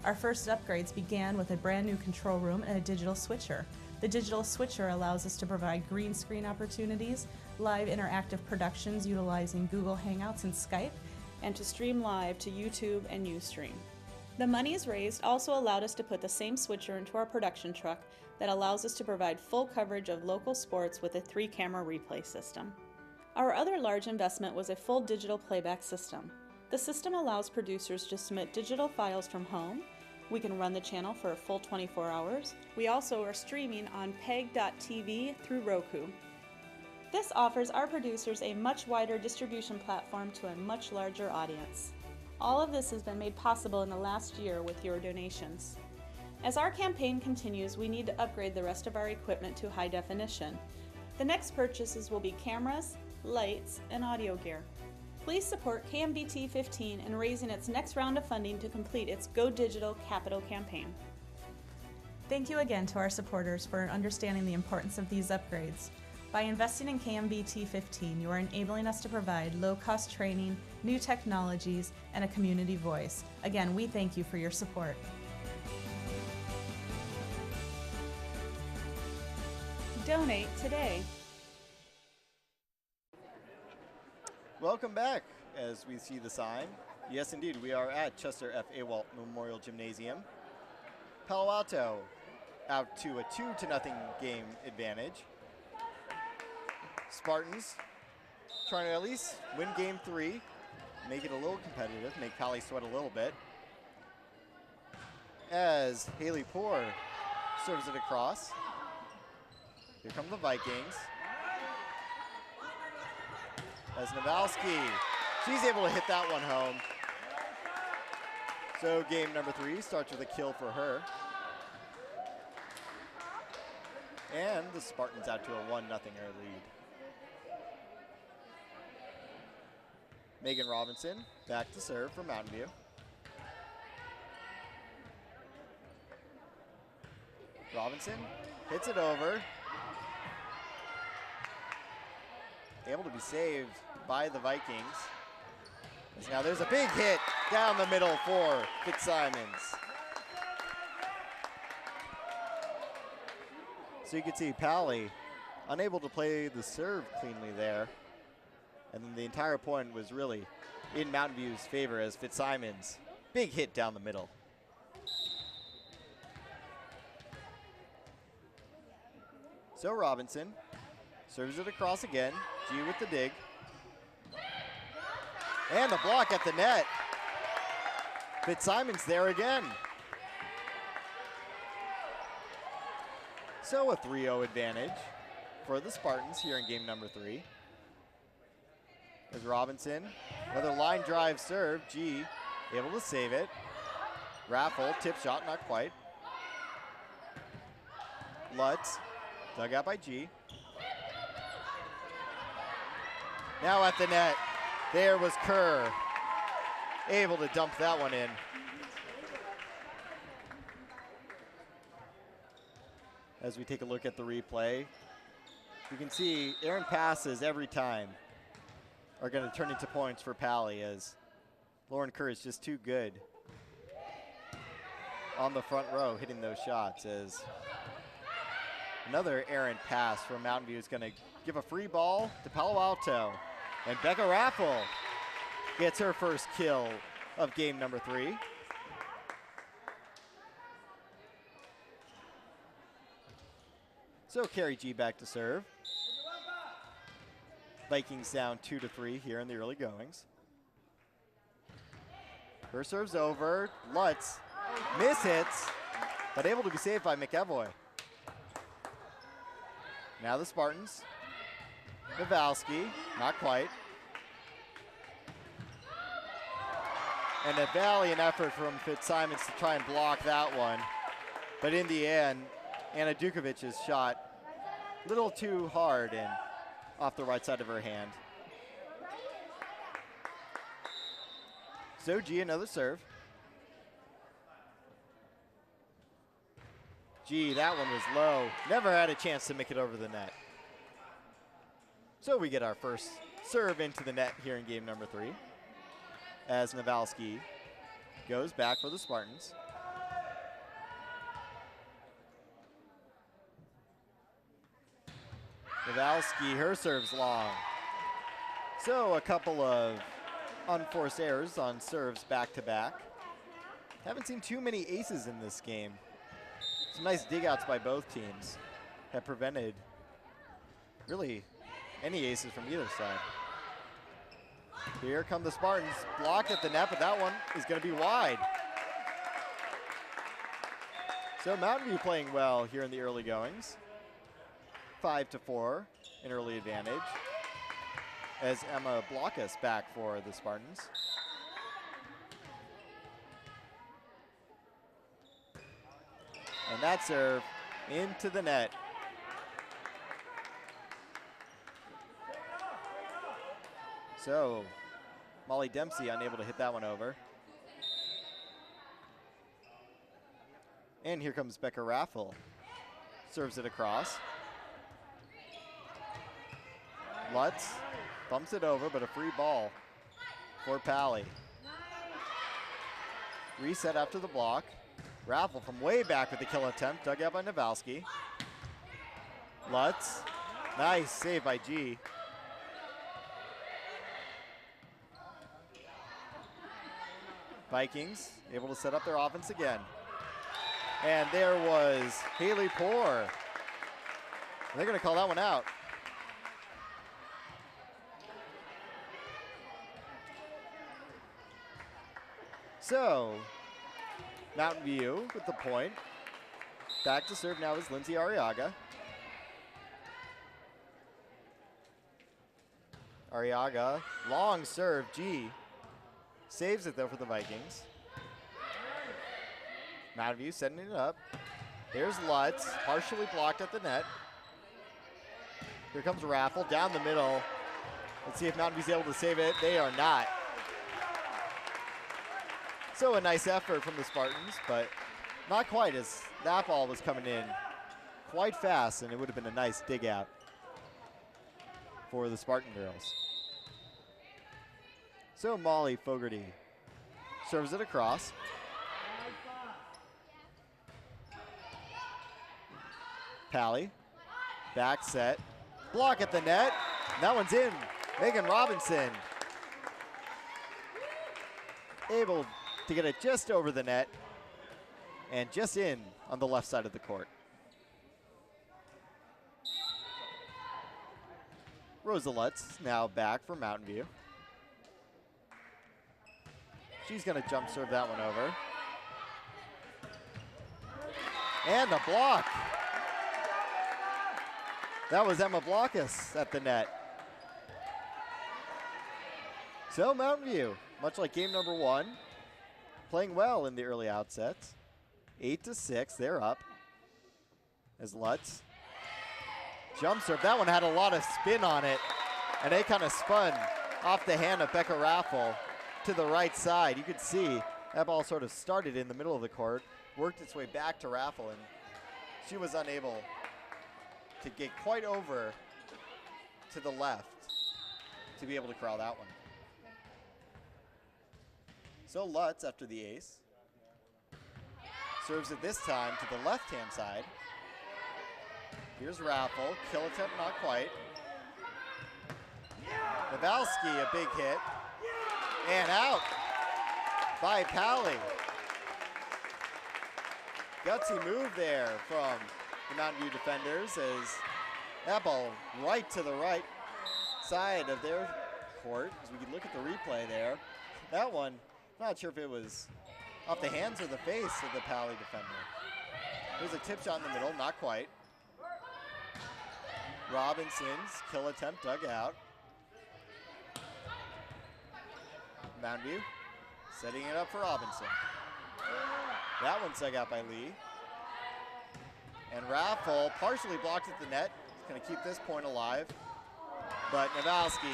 Our first upgrades began with a brand new control room and a digital switcher. The digital switcher allows us to provide green screen opportunities, live interactive productions utilizing Google Hangouts and Skype, and to stream live to YouTube and Ustream. The monies raised also allowed us to put the same switcher into our production truck that allows us to provide full coverage of local sports with a 3-camera replay system. Our other large investment was a full digital playback system. The system allows producers to submit digital files from home. We can run the channel for a full 24 hours. We also are streaming on peg.tv through Roku. This offers our producers a much wider distribution platform to a much larger audience. All of this has been made possible in the last year with your donations. As our campaign continues, we need to upgrade the rest of our equipment to high definition. The next purchases will be cameras, lights, and audio gear. Please support KMVT15 in raising its next round of funding to complete its Go Digital Capital campaign. Thank you again to our supporters for understanding the importance of these upgrades. By investing in KMVT15, you are enabling us to provide low-cost training, new technologies, and a community voice. Again, we thank you for your support. Donate today. Welcome back as we see the sign. Yes, indeed, we are at Chester F. Awalt Memorial Gymnasium. Palo Alto out to a 2-0 game advantage. Spartans trying to at least win game 3, make it a little competitive, make Palo sweat a little bit. As Haley Poor serves it across. Here come the Vikings. As Nawalski, she's able to hit that one home. So game number 3 starts with a kill for her. And the Spartans out to a 1-0 lead. Megan Robinson back to serve for Mountain View. Robinson hits it over. Able to be saved by the Vikings. As now there's a big hit down the middle for Fitzsimons. So you can see Palo unable to play the serve cleanly there. And then the entire point was really in Mountain View's favor as Fitzsimons, big hit down the middle. So Robinson serves it across again. G with the dig. And the block at the net. Fitzsimons there again. So a 3-0 advantage for the Spartans here in game number 3. There's Robinson, another line drive serve. G able to save it. Raffle, tip shot, not quite. Lutz, dug out by G. Now at the net, there was Kerr, able to dump that one in. as we take a look at the replay. You can see errant passes every time are going to turn into points for Palo, as Lauren Kerr is just too good on the front row hitting those shots. As another errant pass from Mountain View is going to give a free ball to Palo Alto. And Becca Raffle gets her first kill of game number 3. So Carrie G back to serve. Vikings down 2-3 here in the early goings. Her serve's over. Lutz mishits, but able to be saved by McEvoy. Now the Spartans. Nawalski, not quite. And a valiant effort from Fitzsimons to try and block that one. But in the end, Anna Dukovic's shot a little too hard and off the right side of her hand. So G, another serve. G, that one was low. Never had a chance to make it over the net. So we get our first serve into the net here in game number 3, as Nawalski goes back for the Spartans. Nawalski, her serve's long. So a couple of unforced errors on serves back to back. Haven't seen too many aces in this game. Some nice dig outs by both teams have prevented really any aces from either side. Here come the Spartans, blocked at the net, but that one is going to be wide. So Mountain View playing well here in the early goings. 5-4, an early advantage, as Emma Blockus back for the Spartans. And that serve into the net. So Molly Dempsey unable to hit that one over. And here comes Becca Raffle. Serves it across. Lutz bumps it over, but a free ball for Pally. Reset after the block. Raffle from way back with the kill attempt, dug out by Nawalski. Lutz, nice save by G. Vikings able to set up their offense again. And there was Haley Poor. They're going to call that one out. So, Mountain View with the point. Back to serve now is Lindsay Arriaga. Arriaga, long serve, G. Saves it though for the Vikings. Mountain View setting it up. There's Lutz, partially blocked at the net. Here comes Raffle down the middle. Let's see if Mountain View's able to save it. They are not. So a nice effort from the Spartans, but not quite, as that ball was coming in quite fast, and it would have been a nice dig out for the Spartan girls. So Molly Fogarty serves it across. Pally, back set, block at the net. That one's in. Megan Robinson able to get it just over the net and just in on the left side of the court. Rosa Lutz now back for Mountain View. She's going to jump serve that one over. And a block. That was Emma Blockus at the net. So Mountain View, much like game number 1, playing well in the early outsets. 8-6, they're up. As Lutz jump serve. That one had a lot of spin on it, and it kind of spun off the hand of Becca Raffle to the right side. You could see that ball sort of started in the middle of the court, worked its way back to Raffle, and she was unable could get quite over to the left to be able to corral that one. So Lutz, after the ace, serves it this time to the left-hand side. Here's Raffle, kill attempt not quite. Nawalski, a big hit, and out by Pally. Gutsy move there from the Mountain View defenders as that ball right to the right side of their court. As we can look at the replay there. That one, not sure if it was off the hands or the face of the Pally defender. There's a tip shot in the middle, not quite. Robinson's kill attempt dug out. Mountain View setting it up for Robinson. That one's dug out by Lee. And Raffle partially blocked at the net. He's going to keep this point alive. But Nawalski,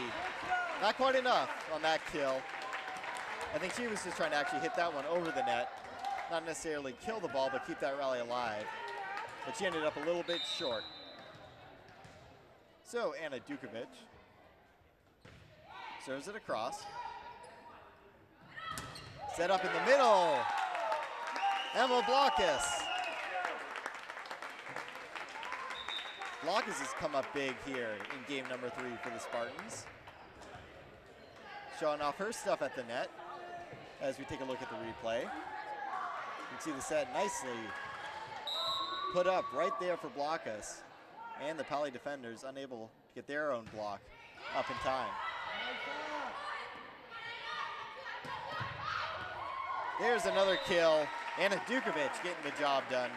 not quite enough on that kill. I think she was just trying to actually hit that one over the net. Not necessarily kill the ball, but keep that rally alive. But she ended up a little bit short. So Anna Dukovic serves it across. Set up in the middle. Emma Blockus. Blockus has come up big here in game number 3 for the Spartans. Showing off her stuff at the net as we take a look at the replay. You can see the set nicely put up right there for Blockus. And the Pally defenders unable to get their own block up in time. There's another kill. Anna Dukovic getting the job done.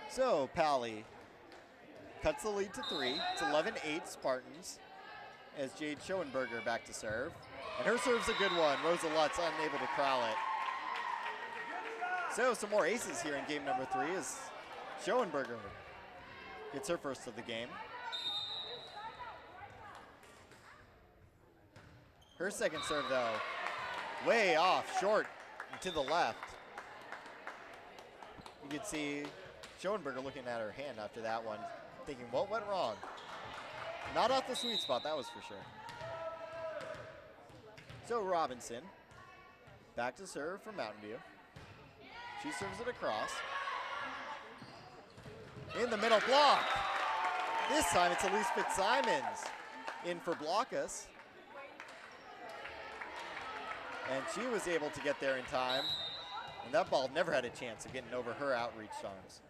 So Pally cuts the lead to 3. It's 11-8 Spartans as Jade Schoenberger back to serve. And her serve's a good one. Rosa Lutz unable to corral it. So some more aces here in game number 3 as Schoenberger gets her first of the game. Her second serve though, way off, short and to the left. You can see Schoenberger looking at her hand after that one, thinking what went wrong? Not off the sweet spot, that was for sure. So Robinson, back to serve from Mountain View. She serves it across. In the middle block. This time it's Elise Fitzsimons in for Blockus. And she was able to get there in time. And that ball never had a chance of getting over her outreached arms.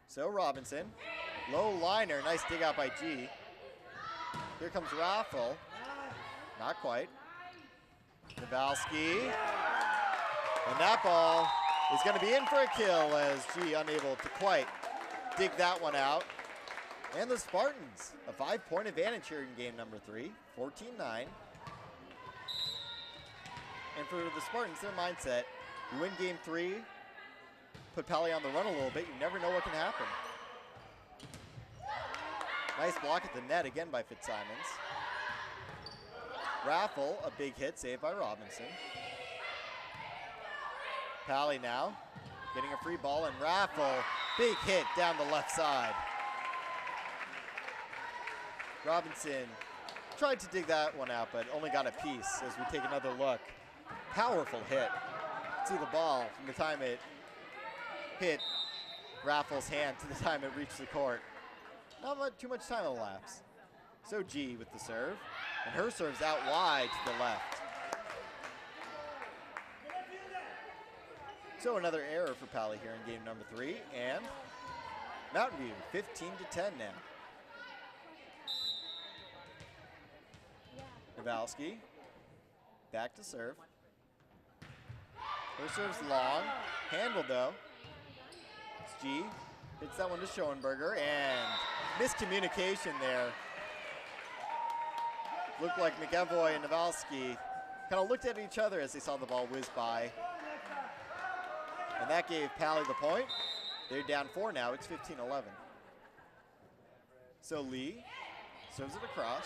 So Robinson, low liner, nice dig out by G. Here comes Raffle. Not quite. Nawalski. And that ball is going to be in for a kill as G unable to quite dig that one out. And the Spartans, a 5-point advantage here in game number 3, 14-9. And for the Spartans, their mindset, you win game 3, put Pally on the run a little bit, you never know what can happen. Nice block at the net again by Fitzsimons. Raffle, a big hit saved by Robinson. Pally now getting a free ball, and Raffle, big hit down the left side. Robinson tried to dig that one out, but only got a piece as we take another look. Powerful hit. See the ball from the time it hit Raffle's hand to the time it reached the court. Not too much time elapsed. So G with the serve, and her serve's out wide to the left. So another error for Pally here in game number 3, and Mountain View 15-10 now. Nawalski back to serve. Her serve's long, handled though. It's G, hits that one to Schoenberger, and miscommunication there. Looked like McEvoy and Nawalski kind of looked at each other as they saw the ball whiz by. And that gave Pally the point. They're down 4 now, it's 15-11. So Lee serves it across.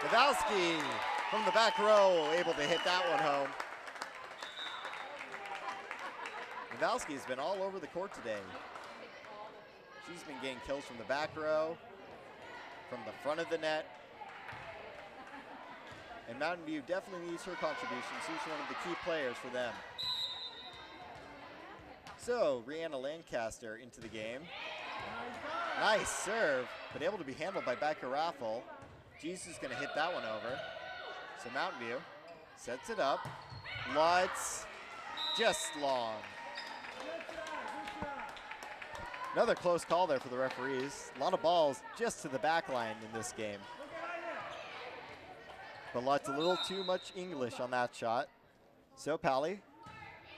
Nawalski from the back row, able to hit that one home. Navalski has been all over the court today. She's been getting kills from the back row, from the front of the net. And Mountain View definitely needs her contribution. She's one of the key players for them. So, Rihanna Lancaster into the game. Nice serve, but able to be handled by Becca Raffle. Jesus is gonna hit that one over. So Mountain View sets it up. Lutz, just long. Another close call there for the referees. A lot of balls just to the back line in this game. But Lutz a little too much English on that shot. So Pally,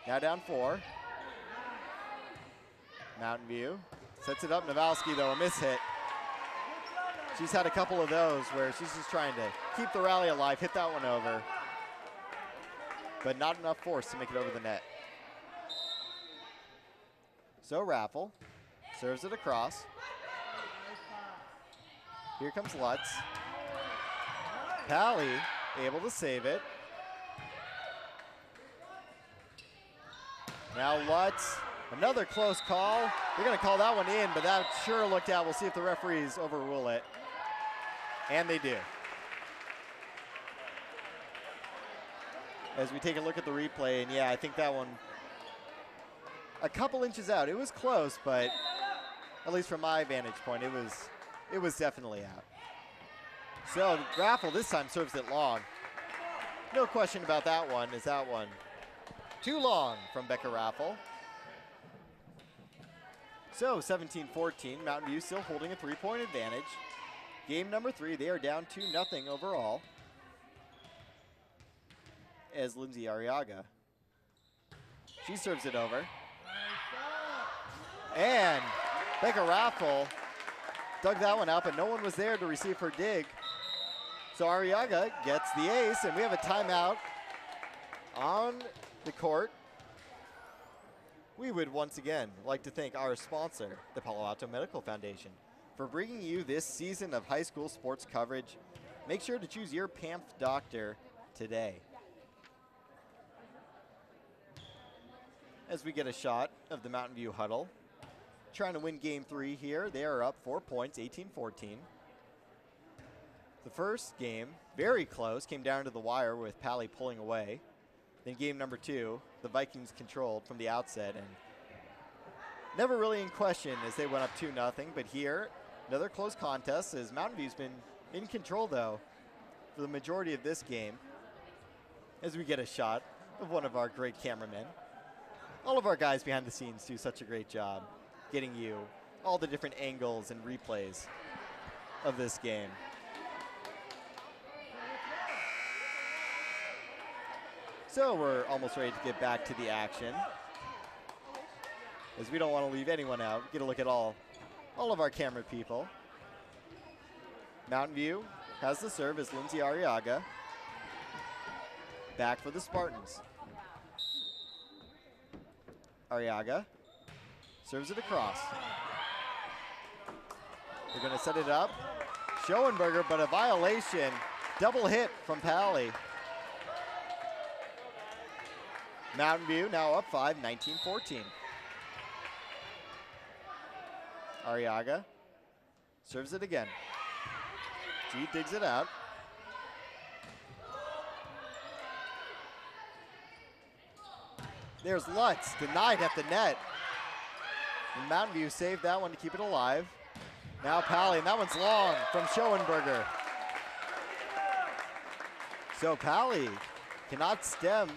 now down 4. Mountain View sets it up. Navalski though, a miss hit. She's had a couple of those where she's just trying to keep the rally alive, hit that one over. But not enough force to make it over the net. So Raffle serves it across. Here comes Lutz. Pally able to save it. Now Lutz, another close call. They're gonna call that one in, but that sure looked out. We'll see if the referees overrule it. And they do. As we take a look at the replay, and yeah, I think that one a couple inches out. It was close, but at least from my vantage point, it was definitely out. So Raffle this time serves it long. No question about that one. Is that one too long from Becca Raffle? So 17-14, Mountain View still holding a 3-point advantage. Game number 3, they are down 2-0 overall. As Lindsay Arriaga, she serves it over. And Becca Raffle dug that one out, but no one was there to receive her dig. So Arriaga gets the ace, and we have a timeout on the court. We would once again like to thank our sponsor, the Palo Alto Medical Foundation, for bringing you this season of high school sports coverage. Make sure to choose your PAMF doctor today. As we get a shot of the Mountain View huddle, trying to win game 3 here. They are up 4 points, 18-14. The first game, very close, came down to the wire with Pally pulling away. Then game number 2, the Vikings controlled from the outset and never really in question as they went up 2-0. But here, another close contest as Mountain View's been in control though for the majority of this game. As we get a shot of one of our great cameramen. All of our guys behind the scenes do such a great job getting you all the different angles and replays of this game. So we're almost ready to get back to the action, as we don't want to leave anyone out. Get a look at all of our camera people. Mountain View has the serve as Lindsay Arriaga. Back for the Spartans. Arriaga serves it across. They're going to set it up. Schoenberger, but a violation. Double hit from Pally. Mountain View now up 5, 19-14. Arriaga serves it again. G digs it out. There's Lutz, denied at the net. And Mountain View saved that one to keep it alive. Now Pally, and that one's long from Schoenberger. So Pally cannot stem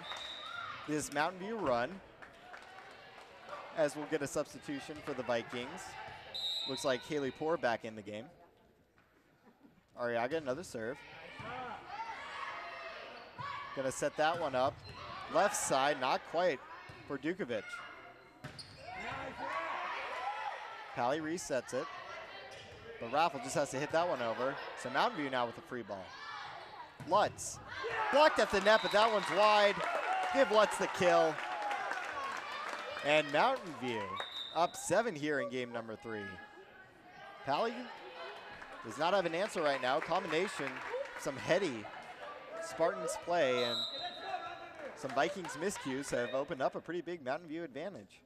this Mountain View run, as we'll get a substitution for the Vikings. Looks like Haley Poor back in the game. Arriaga, another serve. Gonna set that one up. Left side, not quite for Dukovic. Pally resets it, but Raffle just has to hit that one over. So Mountain View now with a free ball. Lutz, blocked at the net, but that one's wide. Give Lutz the kill. And Mountain View up 7 here in game number 3. Pally does not have an answer right now. Combination, some heady Spartans play, and some Vikings miscues have opened up a pretty big Mountain View advantage.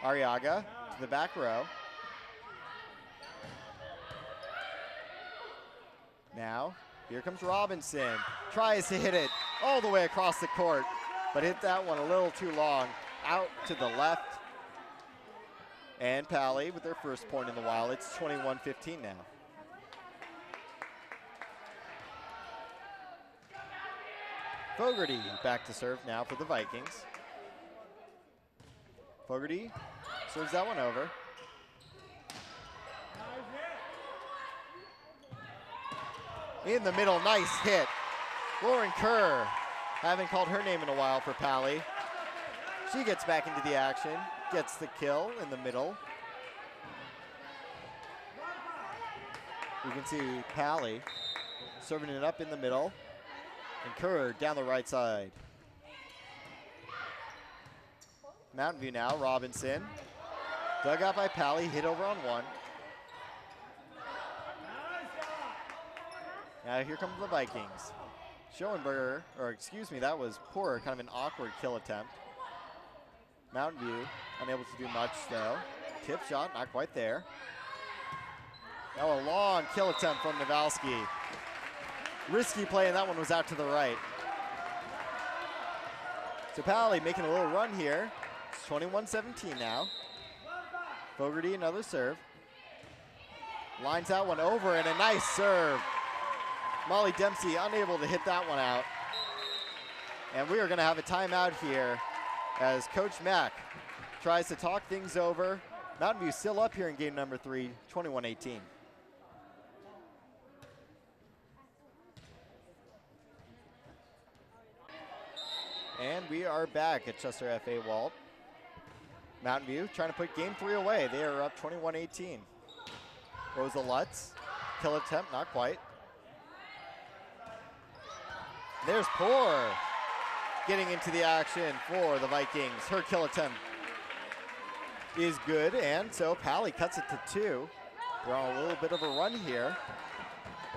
Arriaga to the back row. Now, here comes Robinson. Tries to hit it all the way across the court, but hit that one a little too long. Out to the left. And Palo with their first point in the while. It's 21-15 now. Fogarty back to serve now for the Vikings. Fogarty serves that one over. In the middle, nice hit. Lauren Kerr, haven't called her name in a while for Palo. She gets back into the action, gets the kill in the middle. You can see Palo serving it up in the middle. And Kerr down the right side. Mountain View now, Robinson. Dug out by Palo, hit over on one. Now here comes the Vikings. Schoenberger, or excuse me, that was poor, kind of an awkward kill attempt. Mountain View unable to do much though. Tip shot, not quite there. Now a long kill attempt from Nawalski. Risky play, and that one was out to the right. So Palo making a little run here. It's 21-17 now. Fogarty, another serve. Lines that one over, and a nice serve. Molly Dempsey unable to hit that one out. And we are going to have a timeout here as Coach Mack tries to talk things over. Mountain View still up here in game number 3, 21-18. And we are back at Chester F.A. Walt. Mountain View trying to put game 3 away. They are up 21-18. Rosa Lutz, kill attempt, not quite. There's Poor getting into the action for the Vikings. Her kill attempt is good, and so Palo cuts it to 2. They're on a little bit of a run here.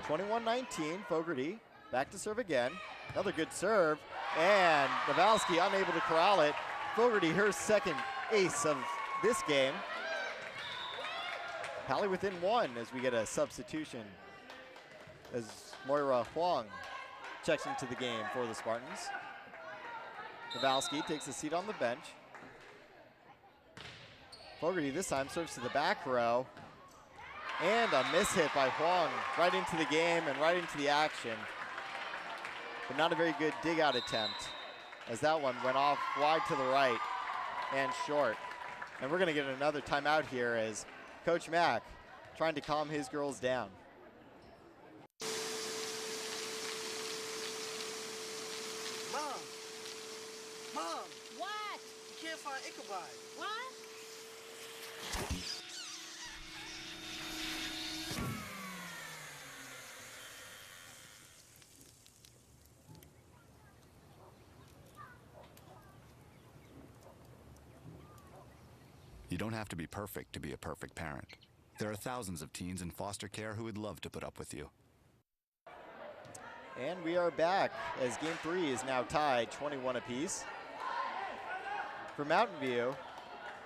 21-19, Fogarty back to serve again. Another good serve, and Nawalski unable to corral it. Fogarty, her second ace of this game. Palo within 1 as we get a substitution as Moira Huang checks into the game for the Spartans. Nawalski takes a seat on the bench. Fogarty this time serves to the back row. And a miss hit by Huang right into the game and right into the action. But not a very good dig out attempt as that one went off wide to the right and short. And we're gonna get another timeout here as Coach Mack trying to calm his girls down. Mom, What? you can't find Ichabod. What? You don't have to be perfect to be a perfect parent. There are thousands of teens in foster care who would love to put up with you. And we are back as game 3 is now tied 21 apiece. For Mountain View,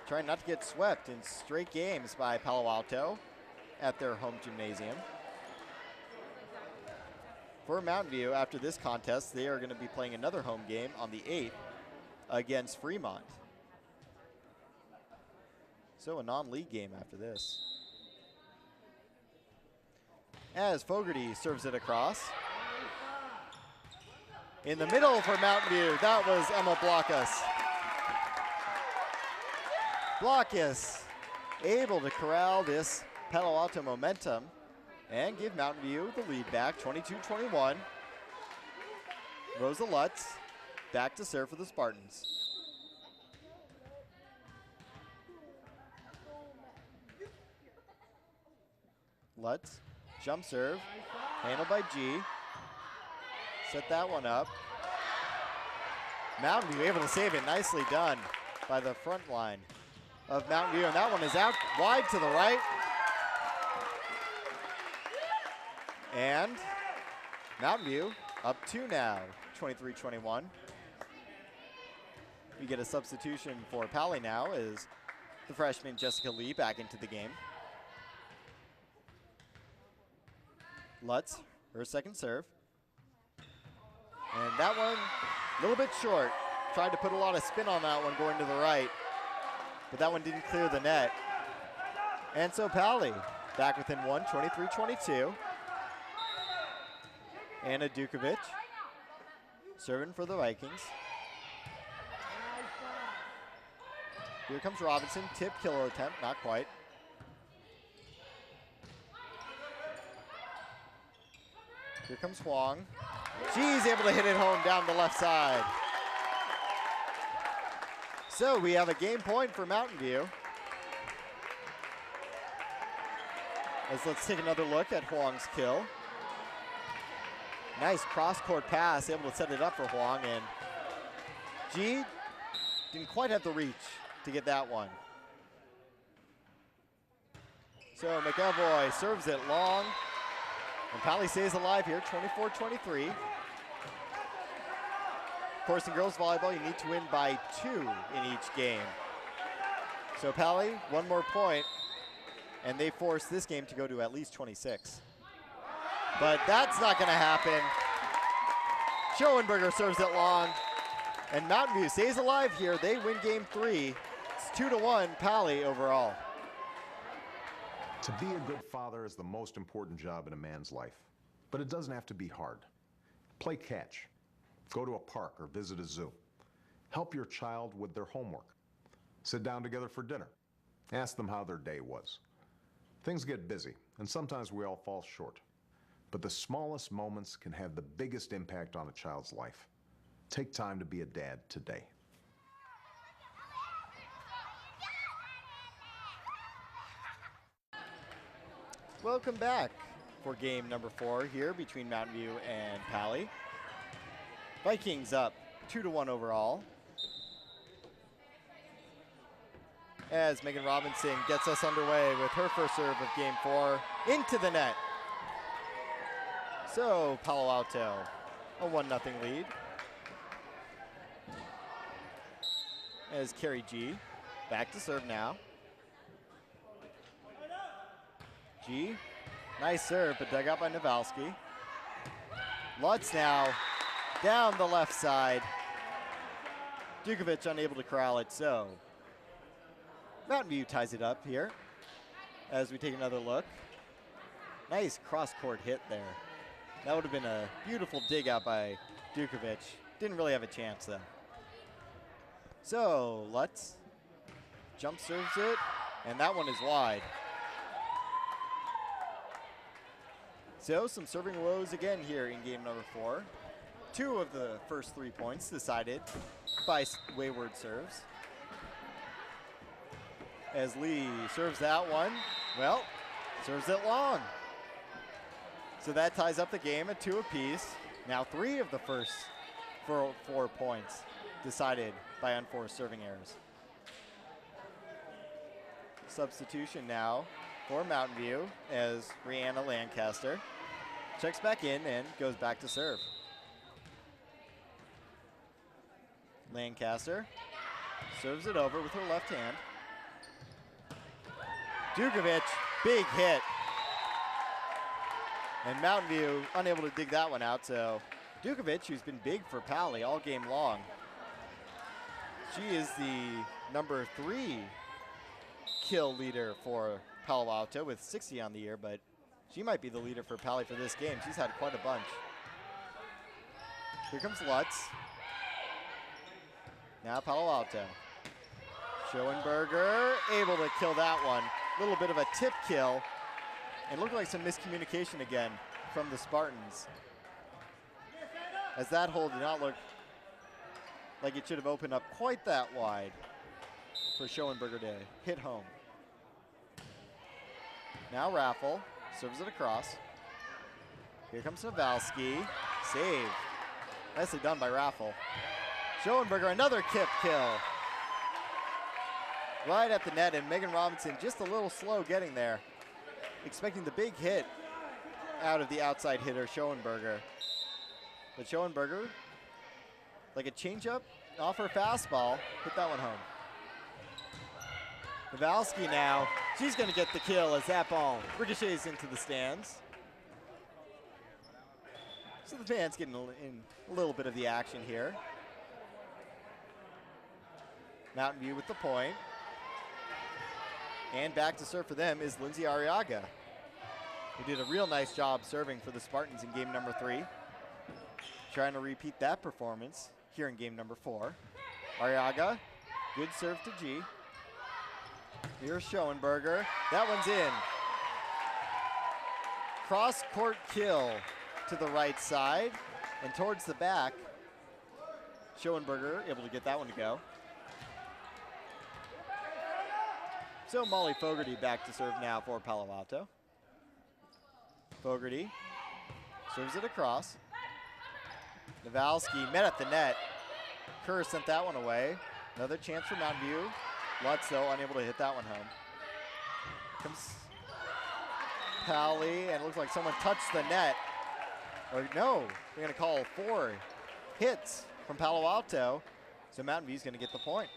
trying not to get swept in straight games by Palo Alto at their home gymnasium. For Mountain View, after this contest, they are going to be playing another home game on the 8th against Fremont. So a non-league game after this. As Fogarty serves it across. In the middle for Mountain View, that was Emma Blockus. Blockus able to corral this Palo Alto momentum and give Mountain View the lead back, 22-21. Rosa Lutz back to serve for the Spartans. Lutz, jump serve, handled by G. Set that one up. Mountain View able to save it, nicely done by the front line of Mountain View, and that one is out wide to the right. And Mountain View up 2 now, 23-21. We get a substitution for Palo now as the freshman Jessica Lee back into the game. Lutz, her second serve. And that one, a little bit short. Tried to put a lot of spin on that one going to the right, but that one didn't clear the net. And so Pally back within one, 23-22. Anna Dukovic serving for the Vikings. Here comes Robinson, tip killer attempt, not quite. Here comes Huang. She's able to hit it home down the left side. So we have a game point for Mountain View. Let's take another look at Huang's kill. Nice cross-court pass, able to set it up for Huang, and G didn't quite have the reach to get that one. So McEvoy serves it long, and Pally stays alive here, 24-23. Of course, in girls volleyball, you need to win by 2 in each game. So Pally, one more point, and they force this game to go to at least 26. But that's not going to happen. Schoenberger serves it long, and Mountain View stays alive here. They win game 3. It's 2-1 Pally overall. To be a good father is the most important job in a man's life, but it doesn't have to be hard. Play catch, go to a park or visit a zoo. Help your child with their homework. Sit down together for dinner. Ask them how their day was. Things get busy, and sometimes we all fall short. But the smallest moments can have the biggest impact on a child's life. Take time to be a dad today. Welcome back for game number 4 here between Mountain View and Pally. Vikings up 2-1 overall. As Megan Robinson gets us underway with her first serve of game 4 into the net. So Palo Alto, a 1-0 lead. As Carrie G back to serve now. G, nice serve, but dug out by Nawalski. Lutz now down the left side. Dukovic unable to corral it, so Mountain View ties it up here as we take another look. Nice cross-court hit there. That would have been a beautiful dig out by Dukovic. Didn't really have a chance though. So Lutz jump serves it, and that one is wide. So some serving woes again here in game number 4. 2 of the first 3 points decided by wayward serves. As Lee serves that one, well, serves it long. So that ties up the game at 2 apiece. Now 3 of the first 4 points decided by unforced serving errors. Substitution now for Mountain View as Rihanna Lancaster checks back in and goes back to serve. Lancaster serves it over with her left hand. Dukovic, big hit. And Mountain View unable to dig that one out, so Dukovic, who's been big for Pally all game long. She is the number 3 kill leader for Palo Alto with 60 on the year, but she might be the leader for Pally for this game. She's had quite a bunch. Here comes Lutz. Now Palo Alto. Schoenberger able to kill that one. Little bit of a tip kill. And looked like some miscommunication again from the Spartans, as that hole did not look like it should have opened up quite that wide for Schoenberger to hit home. Now Raffle serves it across. Here comes Nawalski. Save. Nicely done by Raffle. Schoenberger, another kip kill. Right at the net, and Megan Robinson just a little slow getting there. Expecting the big hit out of the outside hitter, Schoenberger. But Schoenberger, like a changeup off her fastball, hit that one home. Kowalski now, she's going to get the kill as that ball ricochets into the stands. So the fans getting in a little bit of the action here. Mountain View with the point. And back to serve for them is Lindsay Arriaga, who did a real nice job serving for the Spartans in game number 3. Trying to repeat that performance here in game number 4. Arriaga, good serve to G. Here's Schoenberger. That one's in. Cross-court kill to the right side and towards the back. Schoenberger able to get that one to go. So Molly Fogarty back to serve now for Palo Alto. Fogarty serves it across. Kowalski met at the net. Kerr sent that one away. Another chance for Mountain View. Lutz, though, unable to hit that one home. Comes Pally, and it looks like someone touched the net. Or no, we're going to call 4 hits from Palo Alto. So Mountain View's going to get the point.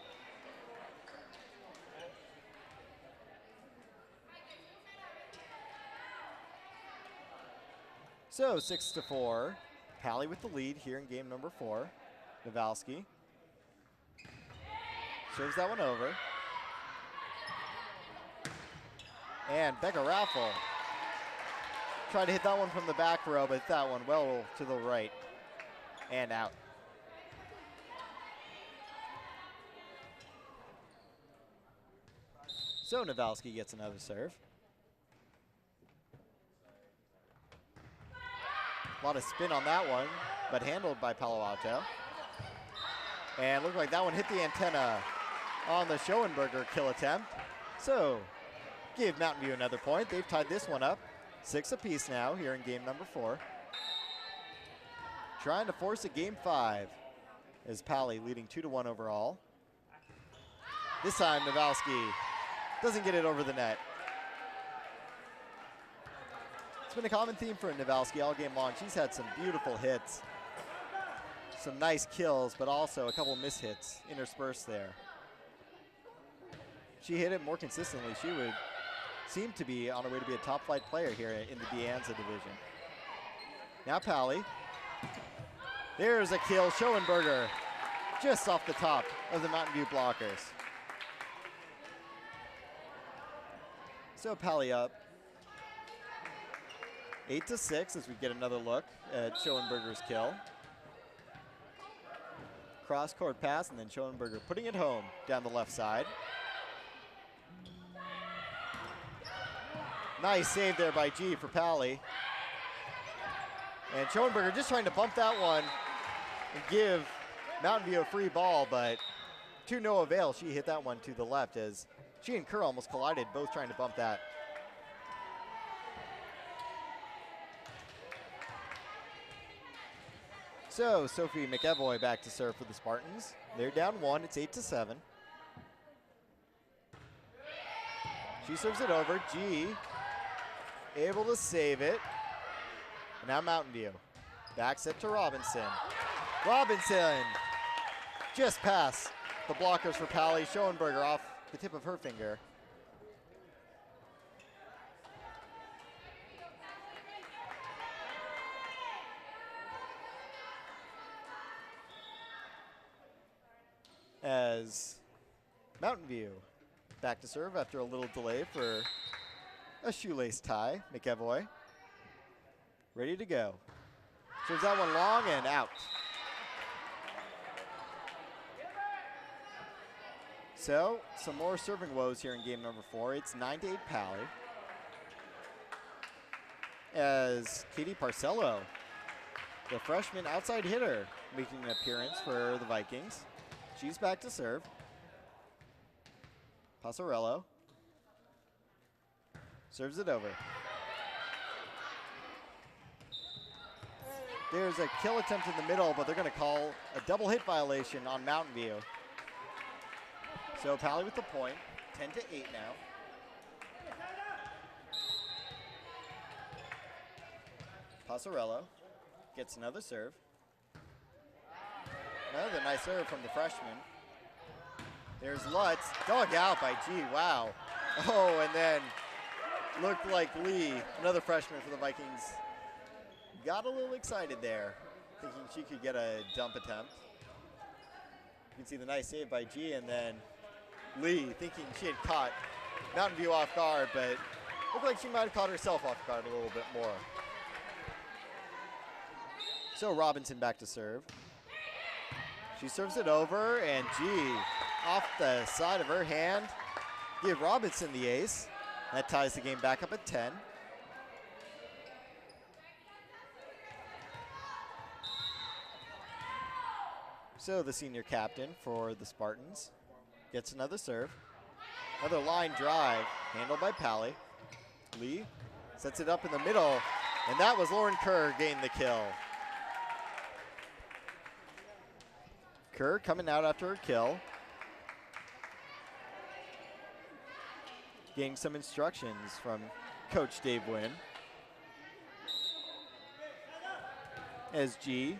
So 6-4. Pally with the lead here in game number 4. Kowalski serves that one over. And Becca Raffle tried to hit that one from the back row, but that one well to the right and out. So Kowalski gets another serve. A lot of spin on that one, but handled by Palo Alto. And looked like that one hit the antenna on the Schoenberger kill attempt. So give Mountain View another point. They've tied this one up. 6 apiece now here in game number 4. Trying to force a game 5 as Pally leading 2-1 overall. This time Kowalski doesn't get it over the net. It's been a common theme for Kowalski all game long. She's had some beautiful hits, some nice kills, but also a couple mishits interspersed there. She hit it more consistently. She would seem to be on her way to be a top flight player here in the De Anza division. Now Pally. There's a kill. Schoenberger just off the top of the Mountain View blockers. So Pally up 8-6 as we get another look at Schoenberger's kill. Cross-court pass, and then Schoenberger putting it home down the left side. Nice save there by G for Pally. And Schoenberger just trying to bump that one and give Mountain View a free ball, but to no avail. She hit that one to the left as she and Kerr almost collided, both trying to bump that. So Sophie McEvoy back to serve for the Spartans. They're down 1, it's 8-7. She serves it over, G able to save it. And now Mountain View. Backs it to Robinson. Robinson just past the blockers for Pally. Schoenberger off the tip of her finger. As Mountain View back to serve after a little delay for a shoelace tie. McEvoy ready to go. Serves that one long and out. So some more serving woes here in game number 4. It's 9-8 Pally. As Katie Parcello, the freshman outside hitter, making an appearance for the Vikings. She's back to serve. Passarello serves it over. There's a kill attempt in the middle, but they're going to call a double hit violation on Mountain View. So Pally with the point, 10-8 now. Passarello gets another serve. Another nice serve from the freshman. There's Lutz, dug out by G, wow. Oh, and then looked like Lee, another freshman for the Vikings, got a little excited there, thinking she could get a dump attempt. You can see the nice save by G, and then Lee thinking she had caught Mountain View off guard, but looked like she might have caught herself off guard a little bit more. So Robinson back to serve. She serves it over, and G off the side of her hand. Give Robinson the ace. That ties the game back up at 10. So the senior captain for the Spartans gets another serve. Another line drive, handled by Palo. Lee sets it up in the middle, and that was Lauren Kerr getting the kill. Kerr coming out after her kill. Getting some instructions from Coach Dave Wynn. As G,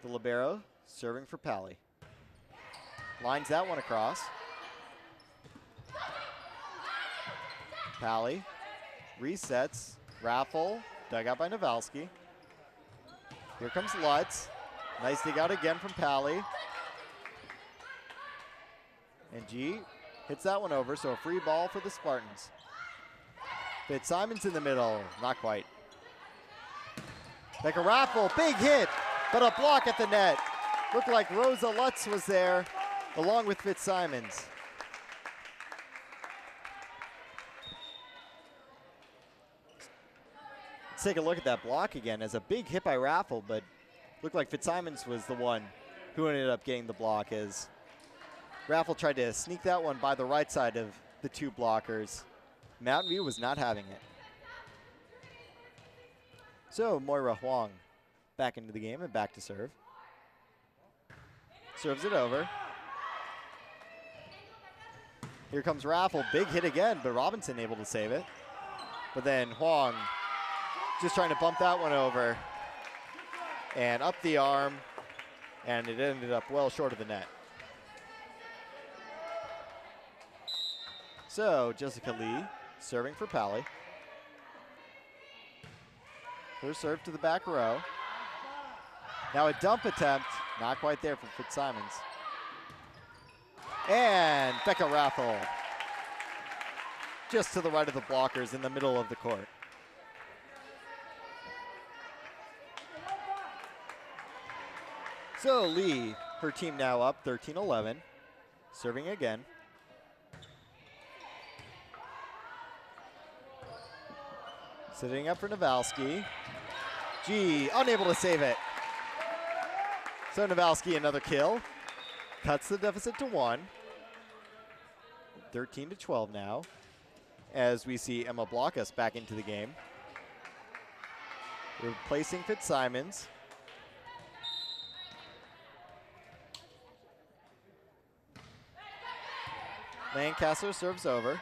the libero, serving for Palo. Lines that one across. Palo resets, raffle, dug out by Nawalski. Here comes Lutz. Nice dig out again from Palo. And G hits that one over, so a free ball for the Spartans. Fitzsimon's in the middle, not quite. Becca Raffle, big hit, but a block at the net. Looked like Rosa Lutz was there, along with Fitzsimons. Let's take a look at that block again, as a big hit by Raffle, but looked like Fitzsimons was the one who ended up getting the block, as Raffle tried to sneak that one by the right side of the two blockers. Mountain View was not having it. So Moira Huang back into the game and back to serve. Serves it over. Here comes Raffle, big hit again, but Robinson able to save it. But then Huang just trying to bump that one over and up the arm, and it ended up well short of the net. So Jessica Lee serving for Palo. Her serve to the back row. Now a dump attempt, not quite there from Fitzsimons. And Becca Raffle just to the right of the blockers in the middle of the court. So Lee, her team now up 13-11, serving again. Sitting up for Nawalski. G, unable to save it. So Nawalski, another kill. Cuts the deficit to 1. 13-12 now, as we see Emma Blockus back into the game. Replacing Fitzsimons. Lancaster serves over.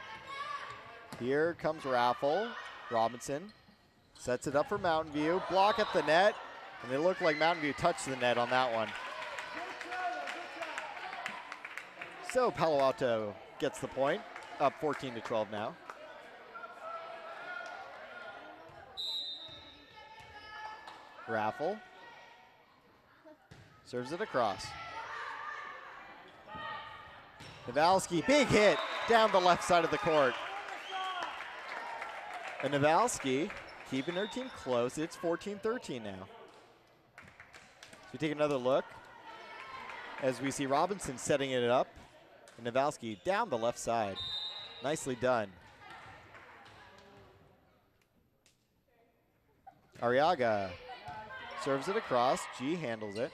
Here comes Raffle. Robinson sets it up for Mountain View. Block at the net, and it looked like Mountain View touched the net on that one. So Palo Alto gets the point, up 14-12 now. Raffle serves it across. Nawalski, big hit down the left side of the court. And Nawalski keeping her team close. It's 14-13 now. So we take another look as we see Robinson setting it up. And Nawalski down the left side. Nicely done. Arriaga serves it across. G handles it.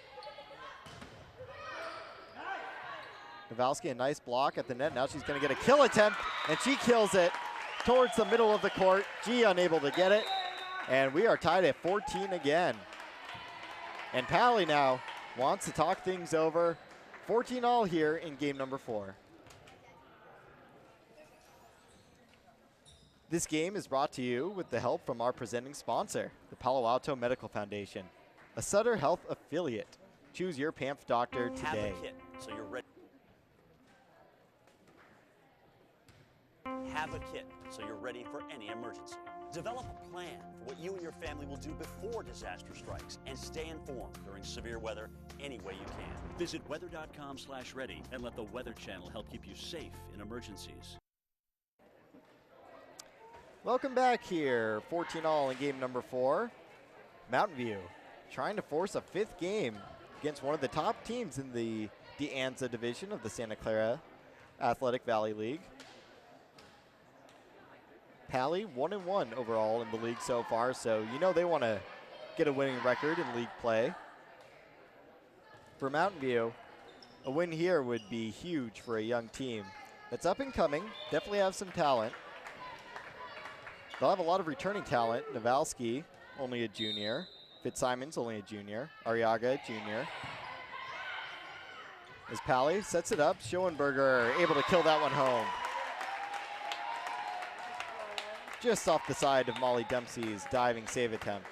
Nawalski, a nice block at the net. Now she's going to get a kill attempt, and she kills it towards the middle of the court. G unable to get it, and we are tied at 14 again. And Palo now wants to talk things over. 14-all here in game number 4. This game is brought to you with the help from our presenting sponsor, the Palo Alto Medical Foundation, a Sutter Health affiliate. Choose your PAMF doctor today. Have a kit, so you're ready. Have a kit so you're ready for any emergency. Develop a plan for what you and your family will do before disaster strikes, and stay informed during severe weather any way you can. Visit weather.com/ready and let the Weather Channel help keep you safe in emergencies. Welcome back here. 14-all in game number 4. Mountain View trying to force a 5th game against one of the top teams in the De Anza division of the Santa Clara Athletic Valley League. Pally 1-1 overall in the league so far, so you know they want to get a winning record in league play. For Mountain View, a win here would be huge for a young team that's up and coming, definitely have some talent. They'll have a lot of returning talent. Nawalski, only a junior. Fitzsimons, only a junior. Arriaga, junior. As Pally sets it up, Schoenberger able to kill that one home. Just off the side of Molly Dempsey's diving save attempt.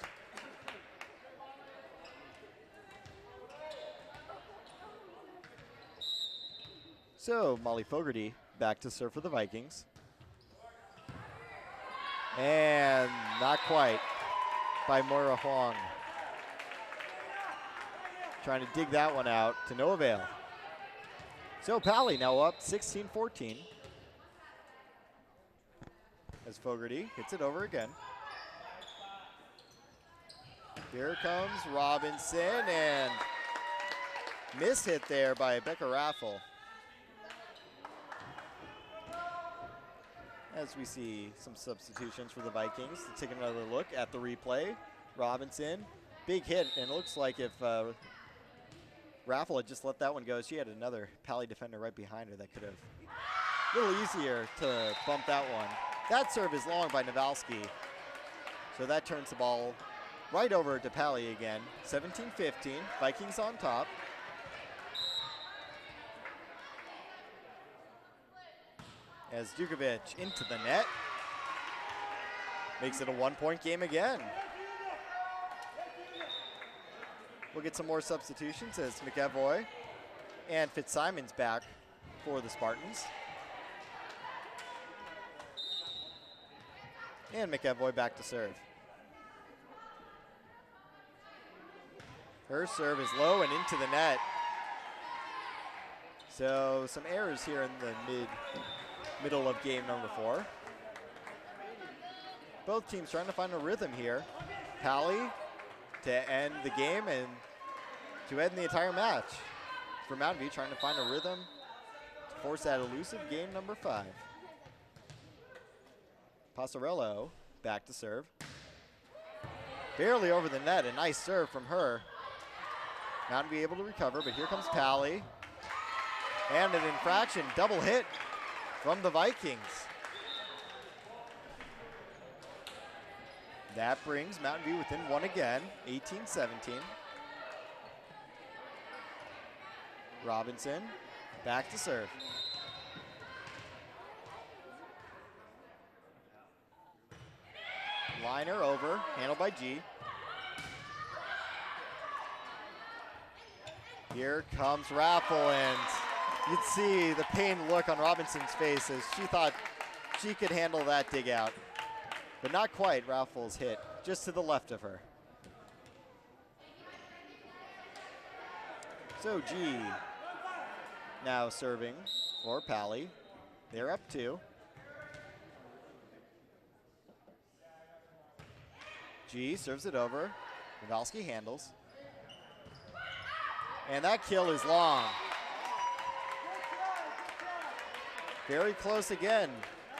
So Molly Fogarty back to serve for the Vikings. And not quite by Moira Huang. Trying to dig that one out to no avail. So Pally now up 16-14. As Fogarty hits it over again. Here comes Robinson, and miss hit there by Becca Raffle. As we see some substitutions for the Vikings. Let's take another look at the replay. Robinson, big hit, and it looks like if Raffle had just let that one go, she had another Pally defender right behind her that could have a little easier to bump that one. That serve is long by Nawalski. So that turns the ball right over to Pally again. 17-15, Vikings on top. As Dukovic into the net. Makes it a 1-point game again. We'll get some more substitutions as McEvoy and Fitzsimons back for the Spartans. And McEvoy back to serve. Her serve is low and into the net. So some errors here in the middle of game number 4. Both teams trying to find a rhythm here. Pally to end the game and to end the entire match. For Mountain View trying to find a rhythm to force that elusive game number 5. Passarello back to serve. Barely over the net, a nice serve from her. Mountain View able to recover, but here comes Pally. And an infraction, double hit from the Vikings. That brings Mountain View within 1 again, 18-17. Robinson back to serve. Liner over, handled by G. Here comes Raffle, and you'd see the pained look on Robinson's face as she thought she could handle that dig out. But not quite. Raffle's hit just to the left of her. So G now serving for Pally. They're up 2. G serves it over. Nawalski handles. And that kill is long. Very close again,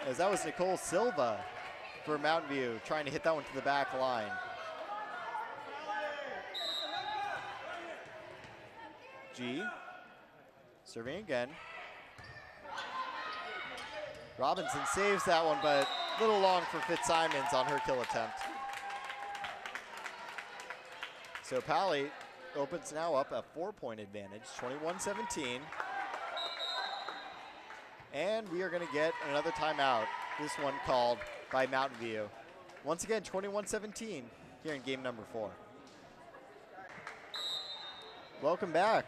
as that was Nicole Silva for Mountain View, trying to hit that one to the back line. G serving again. Robinson saves that one, but a little long for Fitzsimons on her kill attempt. So Pally opens now up a 4-point advantage, 21-17. And we are going to get another timeout, this one called by Mountain View. Once again, 21-17 here in game number 4. Welcome back.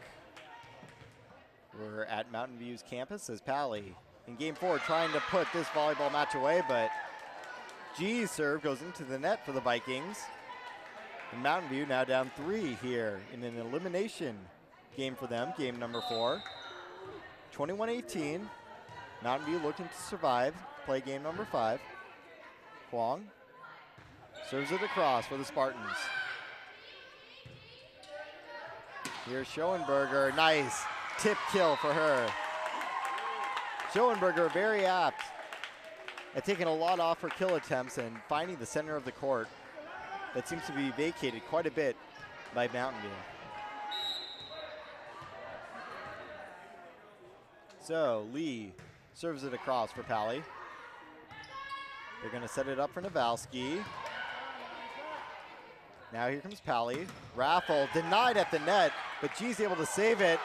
We're at Mountain View's campus as Pally in game 4 trying to put this volleyball match away, but G's serve goes into the net for the Vikings. And Mountain View now down 3 here in an elimination game for them, game number 4. 21-18. Mountain View looking to survive, play game number 5. Huang serves it across for the Spartans. Here's Schoenberger, nice tip kill for her. Schoenberger very apt at taking a lot off her kill attempts and finding the center of the court that seems to be vacated quite a bit by Mountain View. So Lee serves it across for Pally. They're gonna set it up for Nawalski. Now here comes Pally. Raffle denied at the net, but G's able to save it.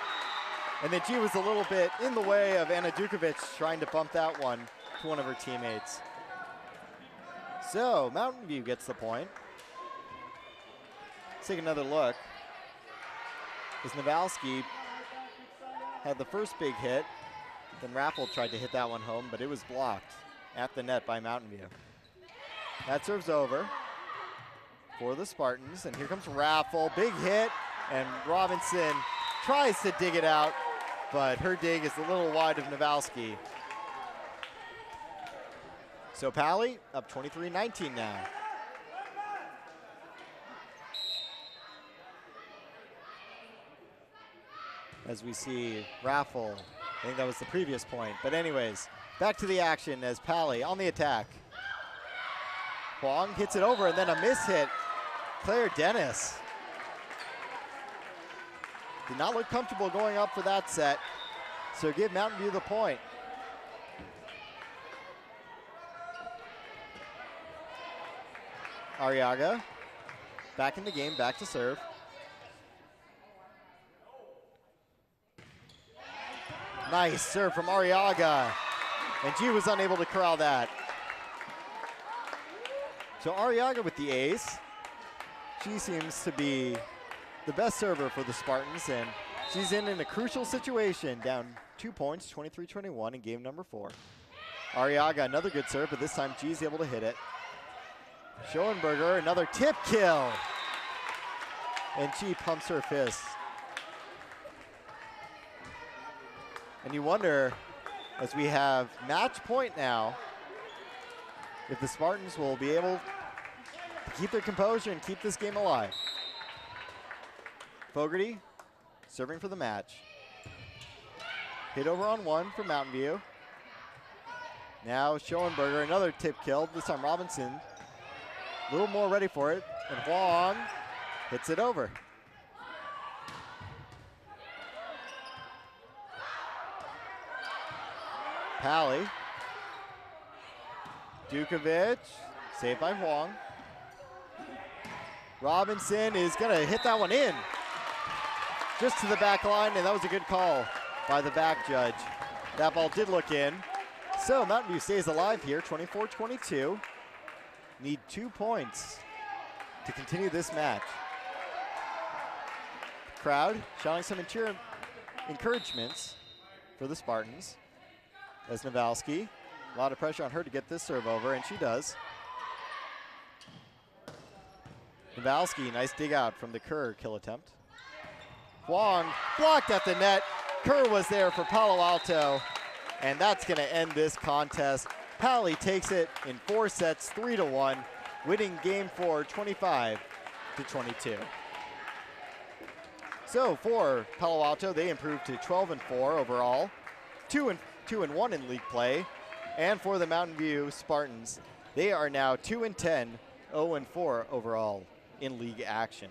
And then G was a little bit in the way of Anna Dukovic trying to bump that one to one of her teammates. So Mountain View gets the point. Let's take another look. As Nawalski had the first big hit, then Raffle tried to hit that one home, but it was blocked at the net by Mountain View. That serves over for the Spartans, and here comes Raffle, big hit, and Robinson tries to dig it out, but her dig is a little wide of Nawalski. So Pally up 23-19 now. As we see Raffle, I think that was the previous point, but anyways, back to the action as Pally on the attack. Huang hits it over and then a miss hit. Claire Dennis did not look comfortable going up for that set, so give Mountain View the point. Arriaga back in the game, back to serve. Nice serve from Arriaga, and G was unable to corral that. So Arriaga with the ace. She seems to be the best server for the Spartans, and she's in a crucial situation, down 2 points, 23-21 in game number 4. Arriaga, another good serve, but this time G's able to hit it. Schoenberger, another tip kill. And G pumps her fist. And you wonder, as we have match point now, if the Spartans will be able to keep their composure and keep this game alive. Fogarty serving for the match. Hit over on one for Mountain View. Now Schoenberger, another tip kill, this time Robinson. A little more ready for it, and Huang hits it over. Pally. Dukovic, saved by Huang. Robinson is gonna hit that one in. Just to the back line, and that was a good call by the back judge. That ball did look in. So Mountain View stays alive here, 24-22. Need 2 points to continue this match. Crowd shouting some encouragements for the Spartans. As Nawalski, a lot of pressure on her to get this serve over, and she does. Nawalski, nice dig out from the Kerr kill attempt. Huang blocked at the net. Kerr was there for Palo Alto, and that's gonna end this contest. Pally takes it in 4 sets, 3-1, winning game 4, 25-22. So for Palo Alto, they improved to 12-4 overall, 2-1 in league play. And for the Mountain View Spartans, they are now 2-10, 0-4 overall in league action.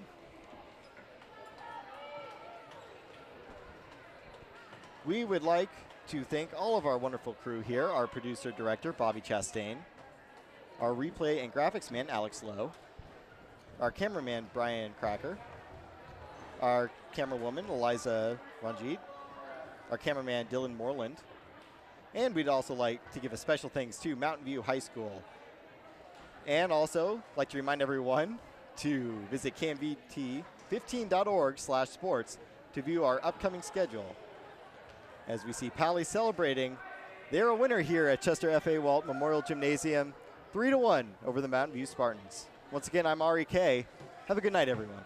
We would like to thank all of our wonderful crew here, our producer director, Bobby Chastain, our replay and graphics man, Alex Lowe, our cameraman, Brian Cracker, our camerawoman, Eliza Ranjit, our cameraman, Dylan Moreland, and we'd also like to give a special thanks to Mountain View High School. And also like to remind everyone to visit KMVT15.org/sports to view our upcoming schedule. As we see Pally celebrating They're a winner here at Chester F.A. Walt Memorial Gymnasium, 3-1 over the Mountain View Spartans. Once again, I'm Ari K. Have a good night, everyone.